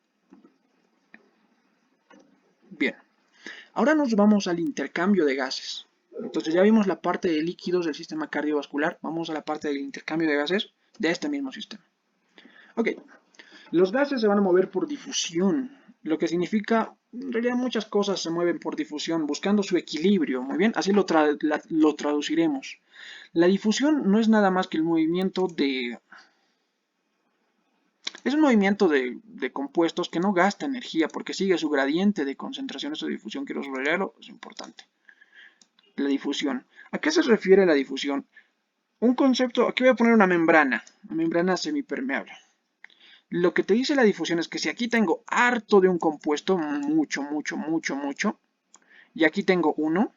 Bien. Ahora nos vamos al intercambio de gases. Entonces ya vimos la parte de líquidos del sistema cardiovascular. Vamos a la parte del intercambio de gases de este mismo sistema. Ok, los gases se van a mover por difusión, lo que significa, en realidad muchas cosas se mueven por difusión, buscando su equilibrio, muy bien, así lo traduciremos. La difusión no es nada más que el movimiento de... Es un movimiento de compuestos que no gasta energía porque sigue su gradiente de concentraciones de difusión. Quiero subrayarlo, es importante. La difusión. ¿A qué se refiere la difusión? Un concepto, aquí voy a poner una membrana semipermeable. Lo que te dice la difusión es que si aquí tengo harto de un compuesto, mucho, mucho, mucho, mucho, y aquí tengo uno,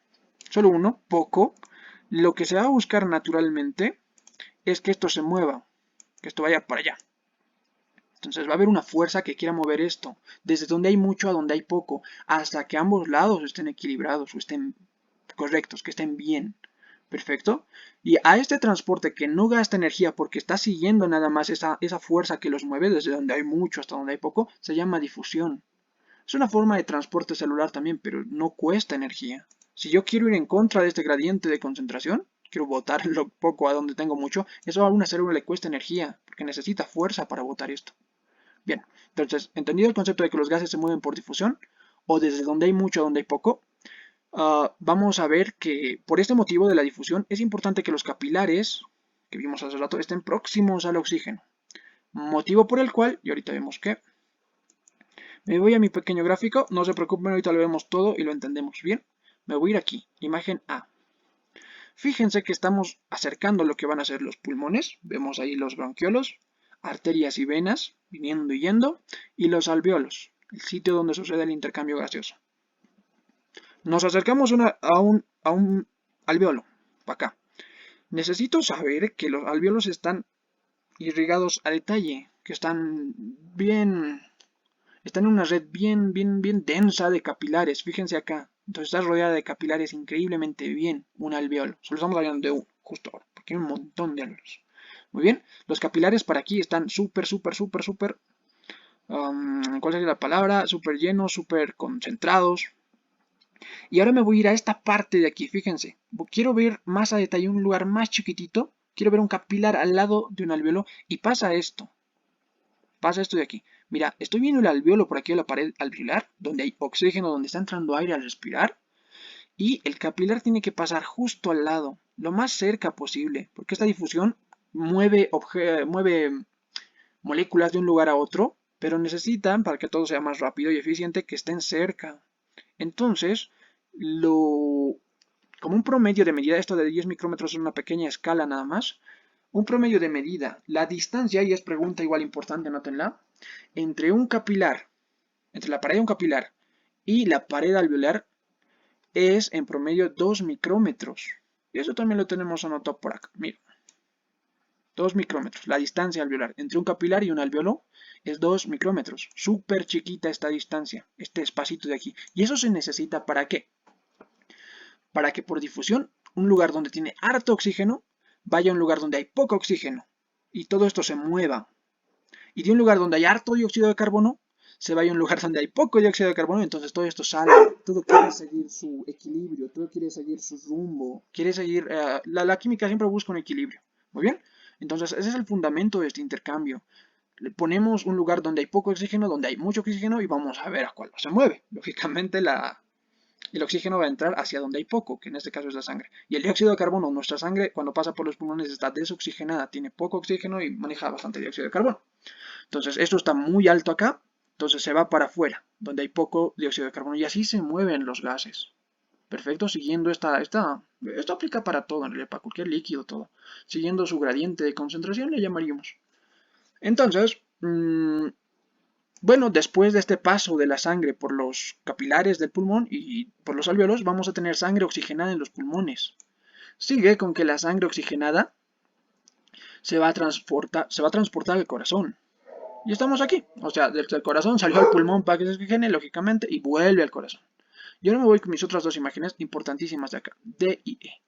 solo uno, poco, lo que se va a buscar naturalmente es que esto se mueva, que esto vaya para allá. Entonces va a haber una fuerza que quiera mover esto, desde donde hay mucho a donde hay poco, hasta que ambos lados estén equilibrados o estén correctos, que estén bien. Perfecto. Y a este transporte que no gasta energía porque está siguiendo nada más esa fuerza que los mueve desde donde hay mucho hasta donde hay poco, se llama difusión. Es una forma de transporte celular también, pero no cuesta energía. Si yo quiero ir en contra de este gradiente de concentración, quiero botar lo poco a donde tengo mucho, eso a una célula le cuesta energía, porque necesita fuerza para botar esto. Bien, entonces, entendido el concepto de que los gases se mueven por difusión, o desde donde hay mucho a donde hay poco, vamos a ver que por este motivo de la difusión es importante que los capilares, que vimos hace rato, estén próximos al oxígeno. Motivo por el cual, y ahorita vemos que, me voy a mi pequeño gráfico, no se preocupen, ahorita lo vemos todo y lo entendemos bien. Me voy a ir aquí, imagen A. Fíjense que estamos acercando lo que van a ser los pulmones, vemos ahí los bronquiolos, arterias y venas, viniendo y yendo, y los alveolos, el sitio donde sucede el intercambio gaseoso. Nos acercamos a un alveolo, para acá. Necesito saber que los alveolos están irrigados a detalle, que están en una red bien densa de capilares. Fíjense acá. Entonces está rodeada de capilares increíblemente bien, un alveolo. Solo estamos hablando de uno, justo ahora, porque hay un montón de alveolos. Muy bien, los capilares para aquí están súper, ¿cuál sería la palabra? Súper llenos, súper concentrados. Y ahora me voy a ir a esta parte de aquí, fíjense. Quiero ver más a detalle un lugar más chiquitito. Quiero ver un capilar al lado de un alveolo y pasa esto. Pasa esto de aquí. Mira, estoy viendo el alveolo por aquí en la pared alveolar, donde hay oxígeno, donde está entrando aire al respirar. Y el capilar tiene que pasar justo al lado, lo más cerca posible, porque esta difusión mueve moléculas de un lugar a otro, pero necesitan, para que todo sea más rápido y eficiente, que estén cerca. Entonces, como un promedio de medida, esto de 10 micrómetros es una pequeña escala nada más, un promedio de medida, la distancia, y es pregunta igual importante, anótenla, entre un capilar, entre la pared de un capilar y la pared alveolar es en promedio 2 micrómetros. Y eso también lo tenemos anotado por acá. Mira, 2 micrómetros. La distancia alveolar entre un capilar y un alveolo es 2 micrómetros. Súper chiquita esta distancia, este espacito de aquí. ¿Y eso se necesita para qué? Para que por difusión, un lugar donde tiene harto oxígeno vaya a un lugar donde hay poco oxígeno. Y todo esto se mueva. Y de un lugar donde hay harto dióxido de carbono se vaya a un lugar donde hay poco dióxido de carbono, entonces todo esto sale, todo quiere seguir su equilibrio, todo quiere seguir su rumbo, quiere seguir, la química siempre busca un equilibrio, ¿muy bien? Entonces ese es el fundamento de este intercambio. Le ponemos un lugar donde hay poco oxígeno, donde hay mucho oxígeno y vamos a ver a cuál se mueve. Lógicamente el oxígeno va a entrar hacia donde hay poco, que en este caso es la sangre. Y el dióxido de carbono, nuestra sangre cuando pasa por los pulmones está desoxigenada, tiene poco oxígeno y maneja bastante dióxido de carbono. Entonces esto está muy alto acá, entonces se va para afuera, donde hay poco dióxido de carbono y así se mueven los gases. Perfecto, siguiendo esto aplica para todo, en realidad, para cualquier líquido, todo. Siguiendo su gradiente de concentración le llamaríamos. Entonces, bueno, después de este paso de la sangre por los capilares del pulmón y por los alvéolos, vamos a tener sangre oxigenada en los pulmones. Sigue con que la sangre oxigenada se va a transportar al corazón. Y estamos aquí. O sea, desde el corazón salió al pulmón para que se oxigene, lógicamente, y vuelve al corazón. Yo ahora me voy con mis otras dos imágenes importantísimas de acá, D y E.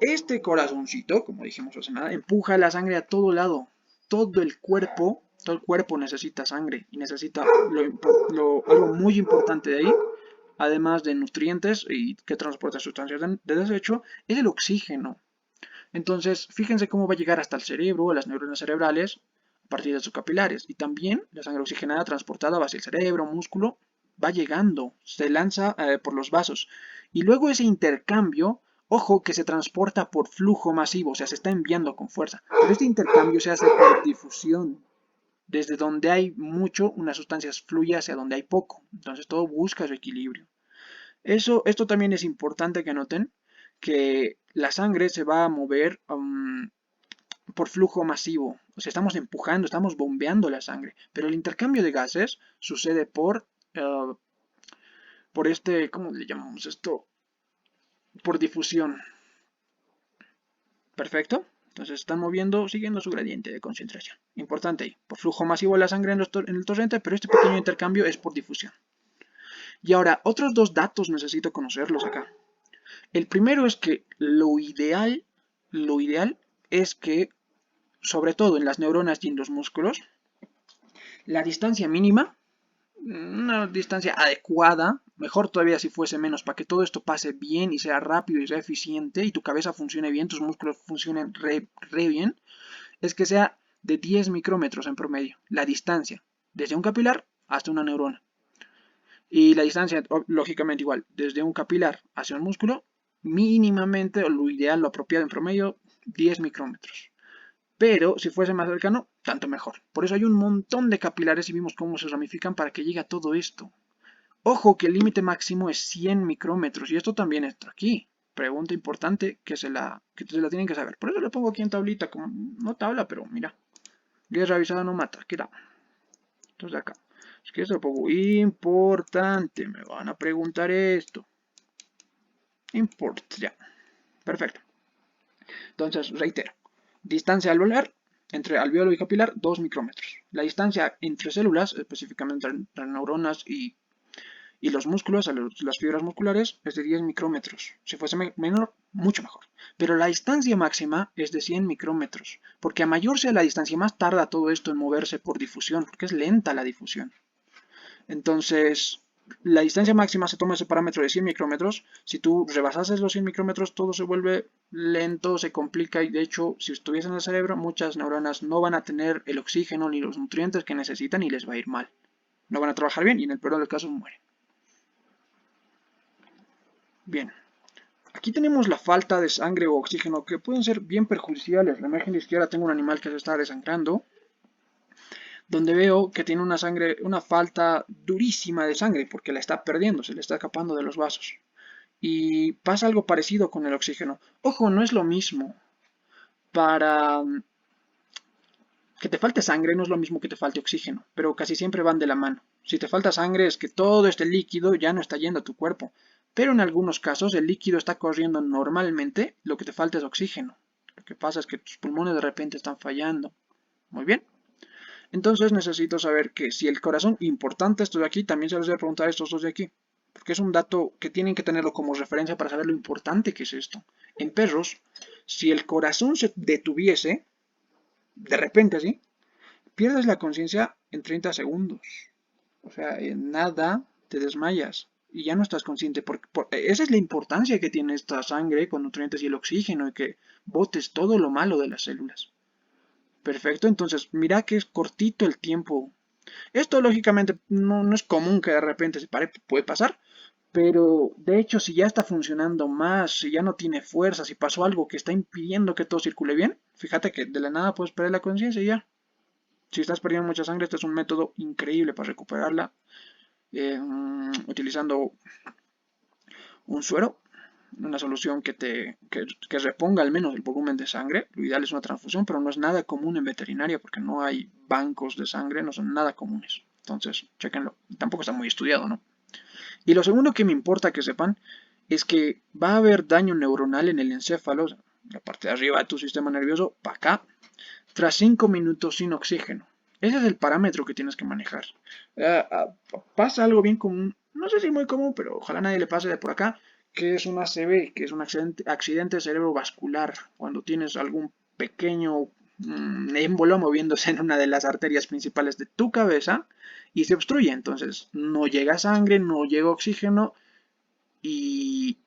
Este corazoncito, como dijimos hace nada, empuja la sangre a todo lado. Todo el cuerpo necesita sangre y necesita algo muy importante de ahí, además de nutrientes y que transporta sustancias de desecho, es el oxígeno. Entonces, fíjense cómo va a llegar hasta el cerebro, a las neuronas cerebrales, a partir de sus capilares. Y también la sangre oxigenada transportada hacia el cerebro, músculo, va llegando, se lanza por los vasos. Y luego ese intercambio, ojo que se transporta por flujo masivo, o sea, se está enviando con fuerza. Pero este intercambio se hace por difusión. Desde donde hay mucho, una sustancia fluye hacia donde hay poco. Entonces todo busca su equilibrio. Esto también es importante que noten que la sangre se va a mover por flujo masivo. O sea, estamos empujando, estamos bombeando la sangre. Pero el intercambio de gases sucede por ¿cómo le llamamos esto? Por difusión. ¿Perfecto? Entonces están moviendo, siguiendo su gradiente de concentración. Importante ahí, por flujo masivo la sangre en el torrente, pero este pequeño intercambio es por difusión. Y ahora, otros dos datos necesito conocerlos acá. El primero es que lo ideal es que, sobre todo en las neuronas y en los músculos, la distancia mínima, una distancia adecuada, mejor todavía si fuese menos, para que todo esto pase bien y sea rápido y sea eficiente y tu cabeza funcione bien, tus músculos funcionen re bien, es que sea de 10 micrómetros en promedio, la distancia, desde un capilar hasta una neurona. Y la distancia, lógicamente igual, desde un capilar hacia un músculo, mínimamente, o lo ideal, lo apropiado en promedio, 10 micrómetros. Pero si fuese más cercano, tanto mejor. Por eso hay un montón de capilares y vimos cómo se ramifican para que llegue a todo esto. Ojo que el límite máximo es 100 micrómetros y esto también está aquí. Pregunta importante que se la tienen que saber. Por eso le pongo aquí en tablita, como no tabla, pero mira. Guerra avisada no mata, ¿qué da? Entonces acá. Es que eso lo pongo importante. Me van a preguntar esto. Import, ya. Perfecto. Entonces, reitero. Distancia alveolar entre alveolo y capilar, 2 micrómetros. La distancia entre células, específicamente entre neuronas y los músculos, las fibras musculares, es de 10 micrómetros. Si fuese menor, mucho mejor. Pero la distancia máxima es de 100 micrómetros. Porque a mayor sea la distancia, más tarda todo esto en moverse por difusión, porque es lenta la difusión. Entonces, la distancia máxima se toma ese parámetro de 100 micrómetros. Si tú rebasases los 100 micrómetros, todo se vuelve lento, se complica y de hecho, si estuviese en el cerebro, muchas neuronas no van a tener el oxígeno ni los nutrientes que necesitan y les va a ir mal. No van a trabajar bien y en el peor de los casos mueren. Bien, aquí tenemos la falta de sangre o oxígeno que pueden ser bien perjudiciales. La imagen de izquierda tengo un animal que se está desangrando, donde veo que tiene una falta durísima de sangre porque la está perdiendo, se le está escapando de los vasos. Y pasa algo parecido con el oxígeno. Ojo, no es lo mismo. Para que te falte sangre no es lo mismo que te falte oxígeno, pero casi siempre van de la mano. Si te falta sangre es que todo este líquido ya no está yendo a tu cuerpo, pero en algunos casos el líquido está corriendo normalmente, lo que te falta es oxígeno. Lo que pasa es que tus pulmones de repente están fallando. Muy bien. Entonces necesito saber que si el corazón, importante esto de aquí, también se les voy a preguntar a estos dos de aquí, porque es un dato que tienen que tenerlo como referencia para saber lo importante que es esto. En perros, si el corazón se detuviese, de repente así, pierdes la conciencia en 30 segundos. O sea, en nada te desmayas y ya no estás consciente. Esa es la importancia que tiene esta sangre con nutrientes y el oxígeno y que botes todo lo malo de las células. Perfecto, entonces mira que es cortito el tiempo. Esto lógicamente no es común que de repente se pare, puede pasar, pero de hecho si ya está funcionando más, si ya no tiene fuerza, si pasó algo que está impidiendo que todo circule bien, fíjate que de la nada puedes perder la conciencia y ya. Si estás perdiendo mucha sangre, este es un método increíble para recuperarla, utilizando un suero, una solución que reponga al menos el volumen de sangre. Lo ideal es una transfusión, pero no es nada común en veterinaria porque no hay bancos de sangre, no son nada comunes. Entonces, chequenlo. Tampoco está muy estudiado, ¿no? Y lo segundo que me importa que sepan es que va a haber daño neuronal en el encéfalo, la parte de arriba de tu sistema nervioso, para acá, tras 5 minutos sin oxígeno. Ese es el parámetro que tienes que manejar. Pasa algo bien común, no sé si muy común, pero ojalá nadie le pase de por acá, que es un ACV, que es un accidente cerebrovascular, cuando tienes algún pequeño émbolo moviéndose en una de las arterias principales de tu cabeza y se obstruye. Entonces no llega sangre, no llega oxígeno y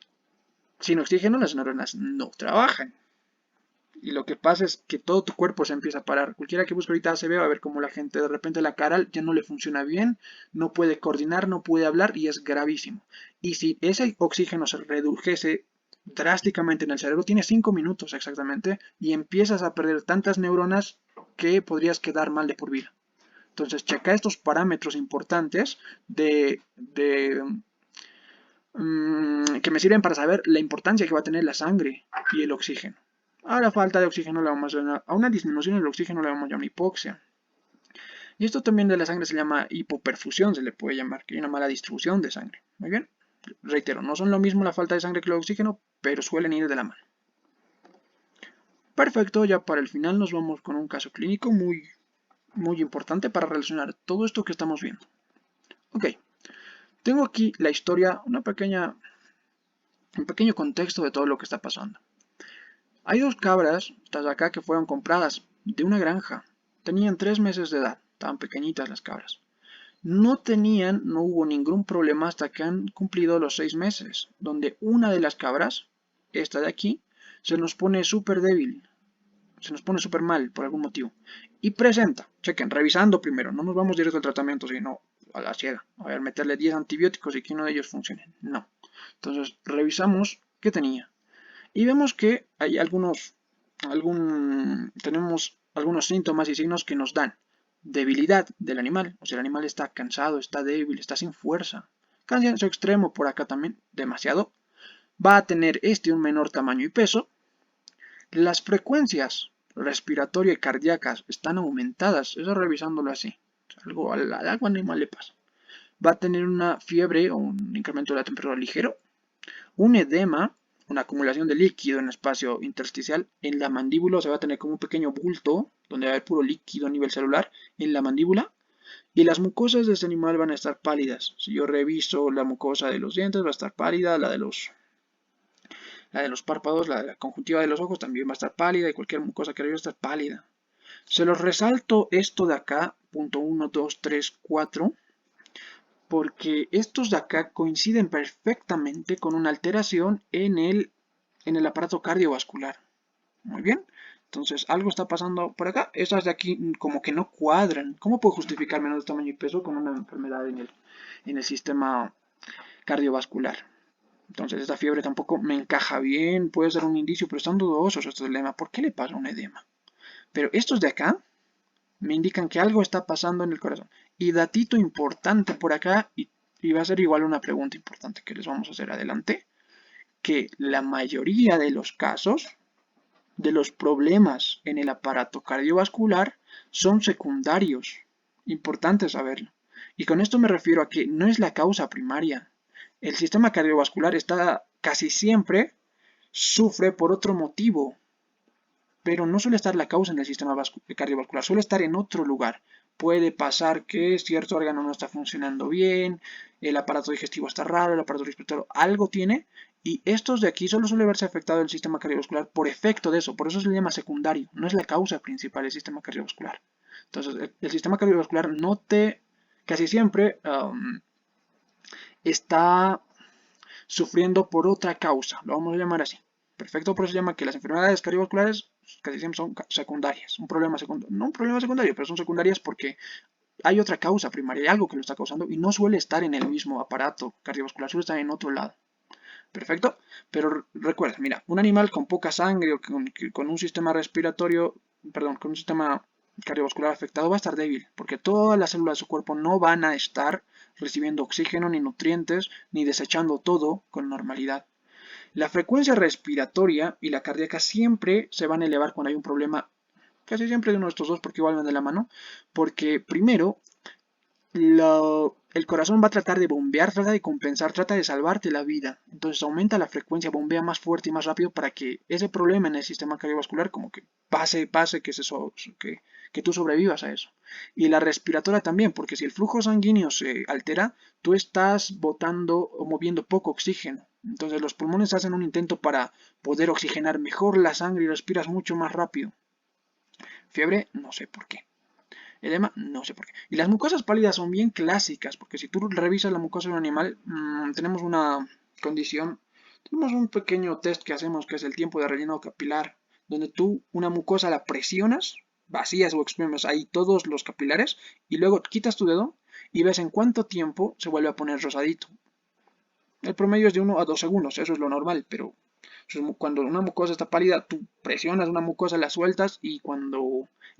sin oxígeno las neuronas no trabajan. Y lo que pasa es que todo tu cuerpo se empieza a parar. Cualquiera que busque ahorita se ve, va a ver como la gente de repente la cara ya no le funciona bien, no puede coordinar, no puede hablar y es gravísimo. Y si ese oxígeno se redujese drásticamente en el cerebro, tiene 5 minutos exactamente, y empiezas a perder tantas neuronas que podrías quedar mal de por vida. Entonces, checa estos parámetros importantes que me sirven para saber la importancia que va a tener la sangre y el oxígeno. A la falta de oxígeno le vamos a una disminución del oxígeno le vamos a llamar hipoxia. Y esto también de la sangre se llama hipoperfusión, se le puede llamar, que hay una mala distribución de sangre. Muy bien. Reitero, no son lo mismo la falta de sangre que el oxígeno, pero suelen ir de la mano. Perfecto, ya para el final nos vamos con un caso clínico muy importante para relacionar todo esto que estamos viendo. Ok, tengo aquí la historia, un pequeño contexto de todo lo que está pasando. Hay dos cabras, estas de acá, que fueron compradas de una granja. Tenían 3 meses de edad, estaban pequeñitas las cabras. No hubo ningún problema hasta que han cumplido los 6 meses, donde una de las cabras, esta de aquí, se nos pone súper débil, se nos pone súper mal por algún motivo. Y presenta, chequen, revisando primero, no nos vamos directo al tratamiento, sino a la ciega. A ver, meterle 10 antibióticos y que uno de ellos funcione. No. Entonces, revisamos qué tenía. Y vemos que hay tenemos algunos síntomas y signos que nos dan debilidad del animal. O sea, el animal está cansado, está débil, está sin fuerza. Cansancio extremo por acá también, demasiado. Va a tener un menor tamaño y peso. Las frecuencias respiratoria y cardíacas están aumentadas. Eso revisándolo así. Algo animal le pasa. Va a tener una fiebre o un incremento de la temperatura ligero. Un edema, una acumulación de líquido en el espacio intersticial en la mandíbula, se va a tener como un pequeño bulto donde va a haber puro líquido a nivel celular en la mandíbula y las mucosas de este animal van a estar pálidas. Si yo reviso la mucosa de los dientes va a estar pálida, la de los párpados, la de la conjuntiva de los ojos también va a estar pálida y cualquier mucosa que revise va a estar pálida. Se los resalto esto de acá, punto 1, 2, 3, 4, porque estos de acá coinciden perfectamente con una alteración en el aparato cardiovascular. Muy bien. Entonces, algo está pasando por acá. Estas de aquí como que no cuadran. ¿Cómo puedo justificar menos tamaño y peso con una enfermedad en el sistema cardiovascular? Entonces, esta fiebre tampoco me encaja bien. Puede ser un indicio, pero están dudosos estos edema. ¿Por qué le pasa un edema? Pero estos de acá me indican que algo está pasando en el corazón. Y datito importante por acá, y va a ser igual una pregunta importante que les vamos a hacer adelante, que la mayoría de los casos de los problemas en el aparato cardiovascular son secundarios. Importante saberlo. Y con esto me refiero a que no es la causa primaria. El sistema cardiovascular está casi siempre sufre por otro motivo, pero no suele estar la causa en el sistema cardiovascular, suele estar en otro lugar. Puede pasar que cierto órgano no está funcionando bien, el aparato digestivo está raro, el aparato respiratorio algo tiene, y estos de aquí solo suele verse afectado el sistema cardiovascular por efecto de eso, por eso se le llama secundario, no es la causa principal del sistema cardiovascular. Entonces, el sistema cardiovascular casi siempre está sufriendo por otra causa, lo vamos a llamar así. Perfecto, por eso se llama que las enfermedades cardiovasculares casi siempre son secundarias, un problema secundario, no un problema secundario, pero son secundarias porque hay otra causa primaria, hay algo que lo está causando y no suele estar en el mismo aparato cardiovascular, suele estar en otro lado. Perfecto, pero recuerda, mira, un animal con poca sangre o con un sistema respiratorio, perdón, con un sistema cardiovascular afectado va a estar débil, porque todas las células de su cuerpo no van a estar recibiendo oxígeno ni nutrientes, ni desechando todo con normalidad. La frecuencia respiratoria y la cardíaca siempre se van a elevar cuando hay un problema, casi siempre de uno de estos dos porque igual van de la mano, porque primero el corazón va a tratar de bombear, trata de compensar, trata de salvarte la vida. Entonces aumenta la frecuencia, bombea más fuerte y más rápido para que ese problema en el sistema cardiovascular como que pase, que tú sobrevivas a eso. Y la respiratoria también, porque si el flujo sanguíneo se altera, tú estás botando o moviendo poco oxígeno. Entonces los pulmones hacen un intento para poder oxigenar mejor la sangre y respiras mucho más rápido. Fiebre, no sé por qué. Edema, no sé por qué. Y las mucosas pálidas son bien clásicas, porque si tú revisas la mucosa de un animal, tenemos una condición, tenemos un pequeño test que hacemos que es el tiempo de relleno capilar, donde tú una mucosa la presionas, vacías o exprimes ahí todos los capilares, y luego quitas tu dedo y ves en cuánto tiempo se vuelve a poner rosadito. El promedio es de 1 a 2 segundos, eso es lo normal, pero cuando una mucosa está pálida, tú presionas una mucosa, la sueltas y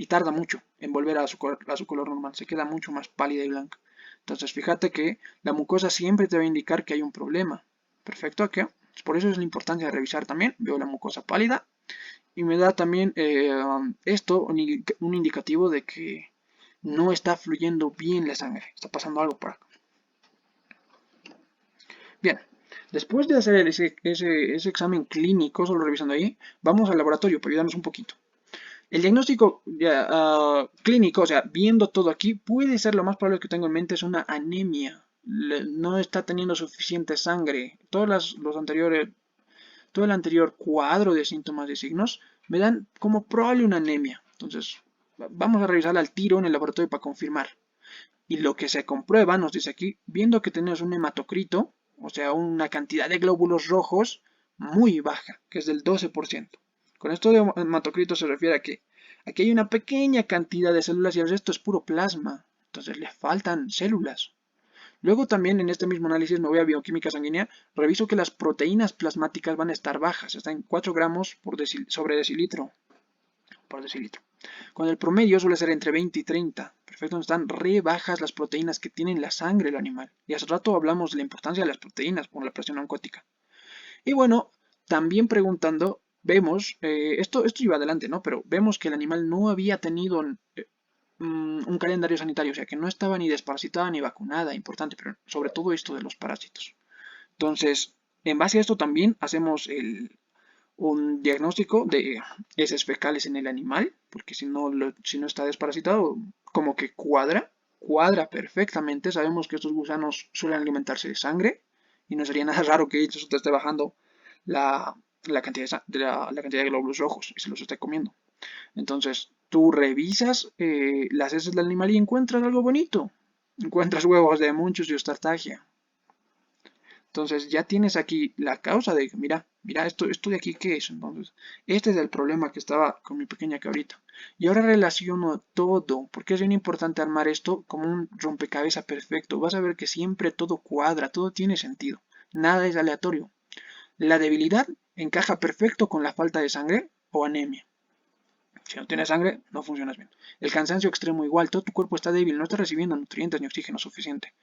tarda mucho en volver a su color normal, se queda mucho más pálida y blanca. Entonces fíjate que la mucosa siempre te va a indicar que hay un problema. Perfecto, ¿a qué? Por eso es la importancia de revisar también. Veo la mucosa pálida y me da también esto un indicativo de que no está fluyendo bien la sangre, está pasando algo por acá. Bien, después de hacer ese examen clínico, solo revisando ahí, vamos al laboratorio para ayudarnos un poquito. El diagnóstico clínico, o sea, viendo todo aquí, puede ser lo más probable que tengo en mente es una anemia. No está teniendo suficiente sangre. Todo el anterior cuadro de síntomas y signos me dan como probable una anemia. Entonces, vamos a revisarla al tiro en el laboratorio para confirmar. Y lo que se comprueba, nos dice aquí, viendo que tenemos un hematocrito, o sea, una cantidad de glóbulos rojos muy baja, que es del 12%. Con esto de hematocrito se refiere a que aquí hay una pequeña cantidad de células y el resto es puro plasma. Entonces le faltan células. Luego también en este mismo análisis me voy a bioquímica sanguínea, reviso que las proteínas plasmáticas van a estar bajas, están en 4 gramos sobre decilitro por decilitro. Cuando el promedio suele ser entre 20 y 30. Perfecto, están re bajas las proteínas que tiene la sangre del animal. Y hace rato hablamos de la importancia de las proteínas por la presión oncótica. Y bueno, también preguntando, vemos, esto iba adelante, ¿no? Pero vemos que el animal no había tenido un calendario sanitario, o sea que no estaba ni desparasitada ni vacunada, importante, pero sobre todo esto de los parásitos. Entonces, en base a esto también hacemos un diagnóstico de heces fecales en el animal, porque si no está desparasitado, como que cuadra perfectamente. Sabemos que estos gusanos suelen alimentarse de sangre y no sería nada raro que eso te esté bajando la cantidad la cantidad de glóbulos rojos y se los esté comiendo. Entonces, tú revisas las heces del animal y encuentras algo bonito. Encuentras huevos de Munchus y Ostartagia. Entonces ya tienes aquí la causa de, mira, esto de aquí, ¿qué es? Entonces, este es el problema que estaba con mi pequeña cabrita. Y ahora relaciono todo, porque es bien importante armar esto como un rompecabezas perfecto. Vas a ver que siempre todo cuadra, todo tiene sentido. Nada es aleatorio. La debilidad encaja perfecto con la falta de sangre o anemia. Si no tienes sangre, no funcionas bien. El cansancio extremo igual, todo tu cuerpo está débil, no está recibiendo nutrientes ni oxígeno suficiente.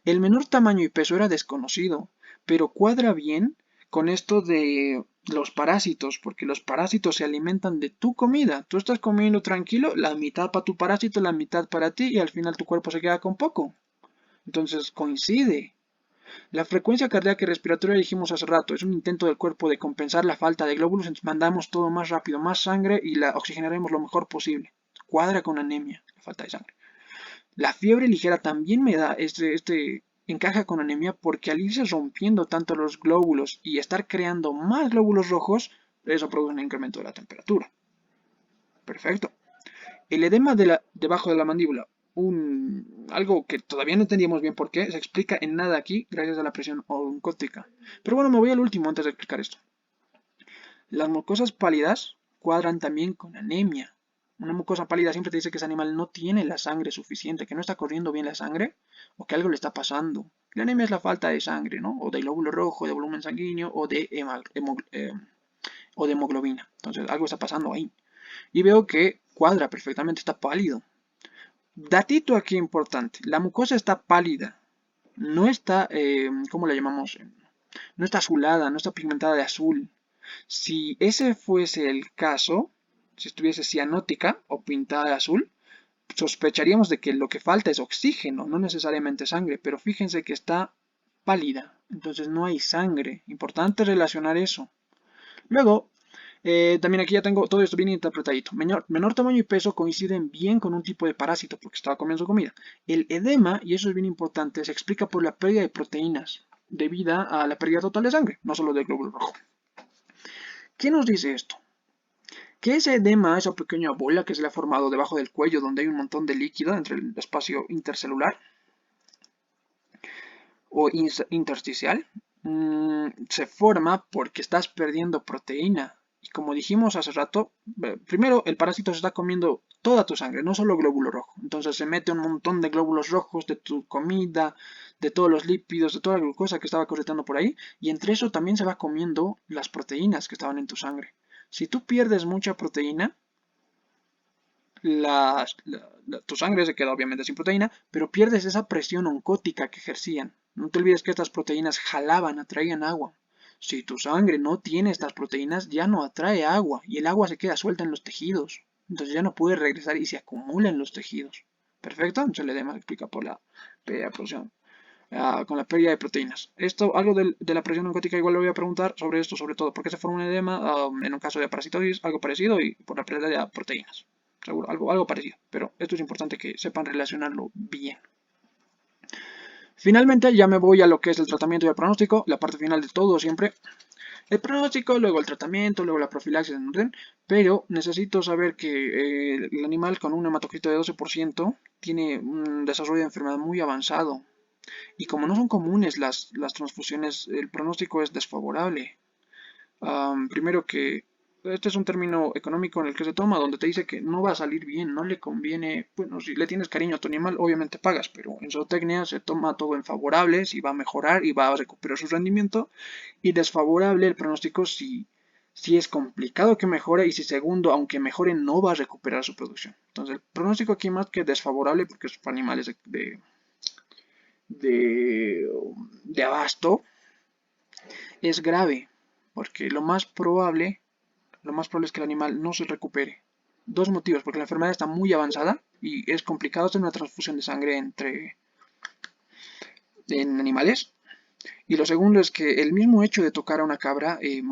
El menor tamaño y peso era desconocido, pero cuadra bien con esto de los parásitos, porque los parásitos se alimentan de tu comida. Tú estás comiendo tranquilo, la mitad para tu parásito, la mitad para ti, y al final tu cuerpo se queda con poco. Entonces coincide. La frecuencia cardíaca y respiratoria dijimos hace rato, es un intento del cuerpo de compensar la falta de glóbulos, entonces mandamos todo más rápido, más sangre y la oxigenaremos lo mejor posible. Cuadra con anemia, la falta de sangre. La fiebre ligera también me da encaja con anemia porque al irse rompiendo tanto los glóbulos y estar creando más glóbulos rojos, eso produce un incremento de la temperatura. Perfecto. El edema debajo de la mandíbula, algo que todavía no entendíamos bien por qué, se explica en nada aquí gracias a la presión oncótica. Pero bueno, me voy al último antes de explicar esto. Las mucosas pálidas cuadran también con anemia. Una mucosa pálida siempre te dice que ese animal no tiene la sangre suficiente, que no está corriendo bien la sangre o que algo le está pasando. La anemia es la falta de sangre, ¿no? O de glóbulo rojo, de volumen sanguíneo o de hemoglobina. Entonces algo está pasando ahí. Y veo que cuadra perfectamente, está pálido. Datito aquí importante, la mucosa está pálida, no está, ¿cómo la llamamos? No está azulada, no está pigmentada de azul. Si ese fuese el caso, si estuviese cianótica o pintada de azul, sospecharíamos de que lo que falta es oxígeno, no necesariamente sangre, pero fíjense que está pálida, entonces no hay sangre. Importante relacionar eso. Luego, también aquí ya tengo todo esto bien interpretadito. Menor tamaño y peso coinciden bien con un tipo de parásito porque estaba comiendo su comida. El edema, y eso es bien importante, se explica por la pérdida de proteínas debida a la pérdida total de sangre, no solo del glóbulo rojo. ¿Qué nos dice esto? Que ese edema, esa pequeña bola que se le ha formado debajo del cuello donde hay un montón de líquido entre el espacio intercelular o intersticial, se forma porque estás perdiendo proteína. Y como dijimos hace rato, primero el parásito se está comiendo toda tu sangre, no solo glóbulo rojo. Entonces se mete un montón de glóbulos rojos de tu comida, de todos los lípidos, de toda la glucosa que estaba corretando por ahí. Y entre eso también se va comiendo las proteínas que estaban en tu sangre. Si tú pierdes mucha proteína, tu sangre se queda obviamente sin proteína, pero pierdes esa presión oncótica que ejercían. No te olvides que estas proteínas jalaban, atraían agua. Si tu sangre no tiene estas proteínas, ya no atrae agua y el agua se queda suelta en los tejidos. Entonces ya no puede regresar y se acumula en los tejidos. ¿Perfecto? Entonces el edema explica por la pérdida de presión. Con la pérdida de proteínas. Algo de la presión oncótica igual le voy a preguntar sobre esto, sobre todo, porque se forma un edema en un caso de parasitosis, algo parecido, y por la pérdida de proteínas. Seguro, algo parecido, pero esto es importante que sepan relacionarlo bien. Finalmente ya me voy a lo que es el tratamiento y el pronóstico, la parte final de todo siempre. El pronóstico, luego el tratamiento, luego la profilaxis en orden, pero necesito saber que el animal con un hematocrito de 12% tiene un desarrollo de enfermedad muy avanzado. Y como no son comunes las transfusiones, el pronóstico es desfavorable. Primero que este es un término económico en el que se toma, donde te dice que no va a salir bien, no le conviene, bueno, si le tienes cariño a tu animal, obviamente pagas, pero en zootecnia se toma todo en favorable, si va a mejorar y va a recuperar su rendimiento, y desfavorable el pronóstico si es complicado que mejore y si segundo, aunque mejore, no va a recuperar su producción. Entonces el pronóstico aquí más que desfavorable, porque son animales de, de abasto, es grave, porque lo más probable es que el animal no se recupere. Dos motivos, porque la enfermedad está muy avanzada y es complicado hacer una transfusión de sangre en animales. Y lo segundo es que el mismo hecho de tocar a una cabra, de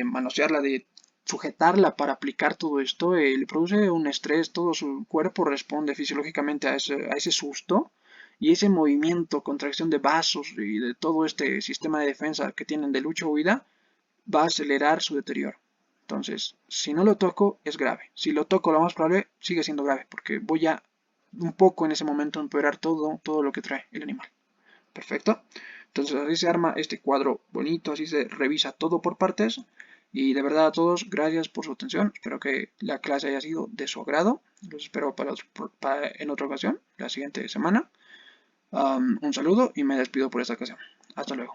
manosearla, de sujetarla para aplicar todo esto, le produce un estrés, todo su cuerpo responde fisiológicamente a ese susto y ese movimiento, contracción de vasos y de todo este sistema de defensa que tienen de lucha o huida, va a acelerar su deterioro. Entonces, si no lo toco, es grave. Si lo toco, lo más probable sigue siendo grave, porque voy a un poco en ese momento empeorar todo lo que trae el animal. Perfecto. Entonces así se arma este cuadro bonito, así se revisa todo por partes. Y de verdad a todos, gracias por su atención. Espero que la clase haya sido de su agrado. Los espero en otra ocasión, la siguiente semana. Un saludo y me despido por esta ocasión. Hasta luego.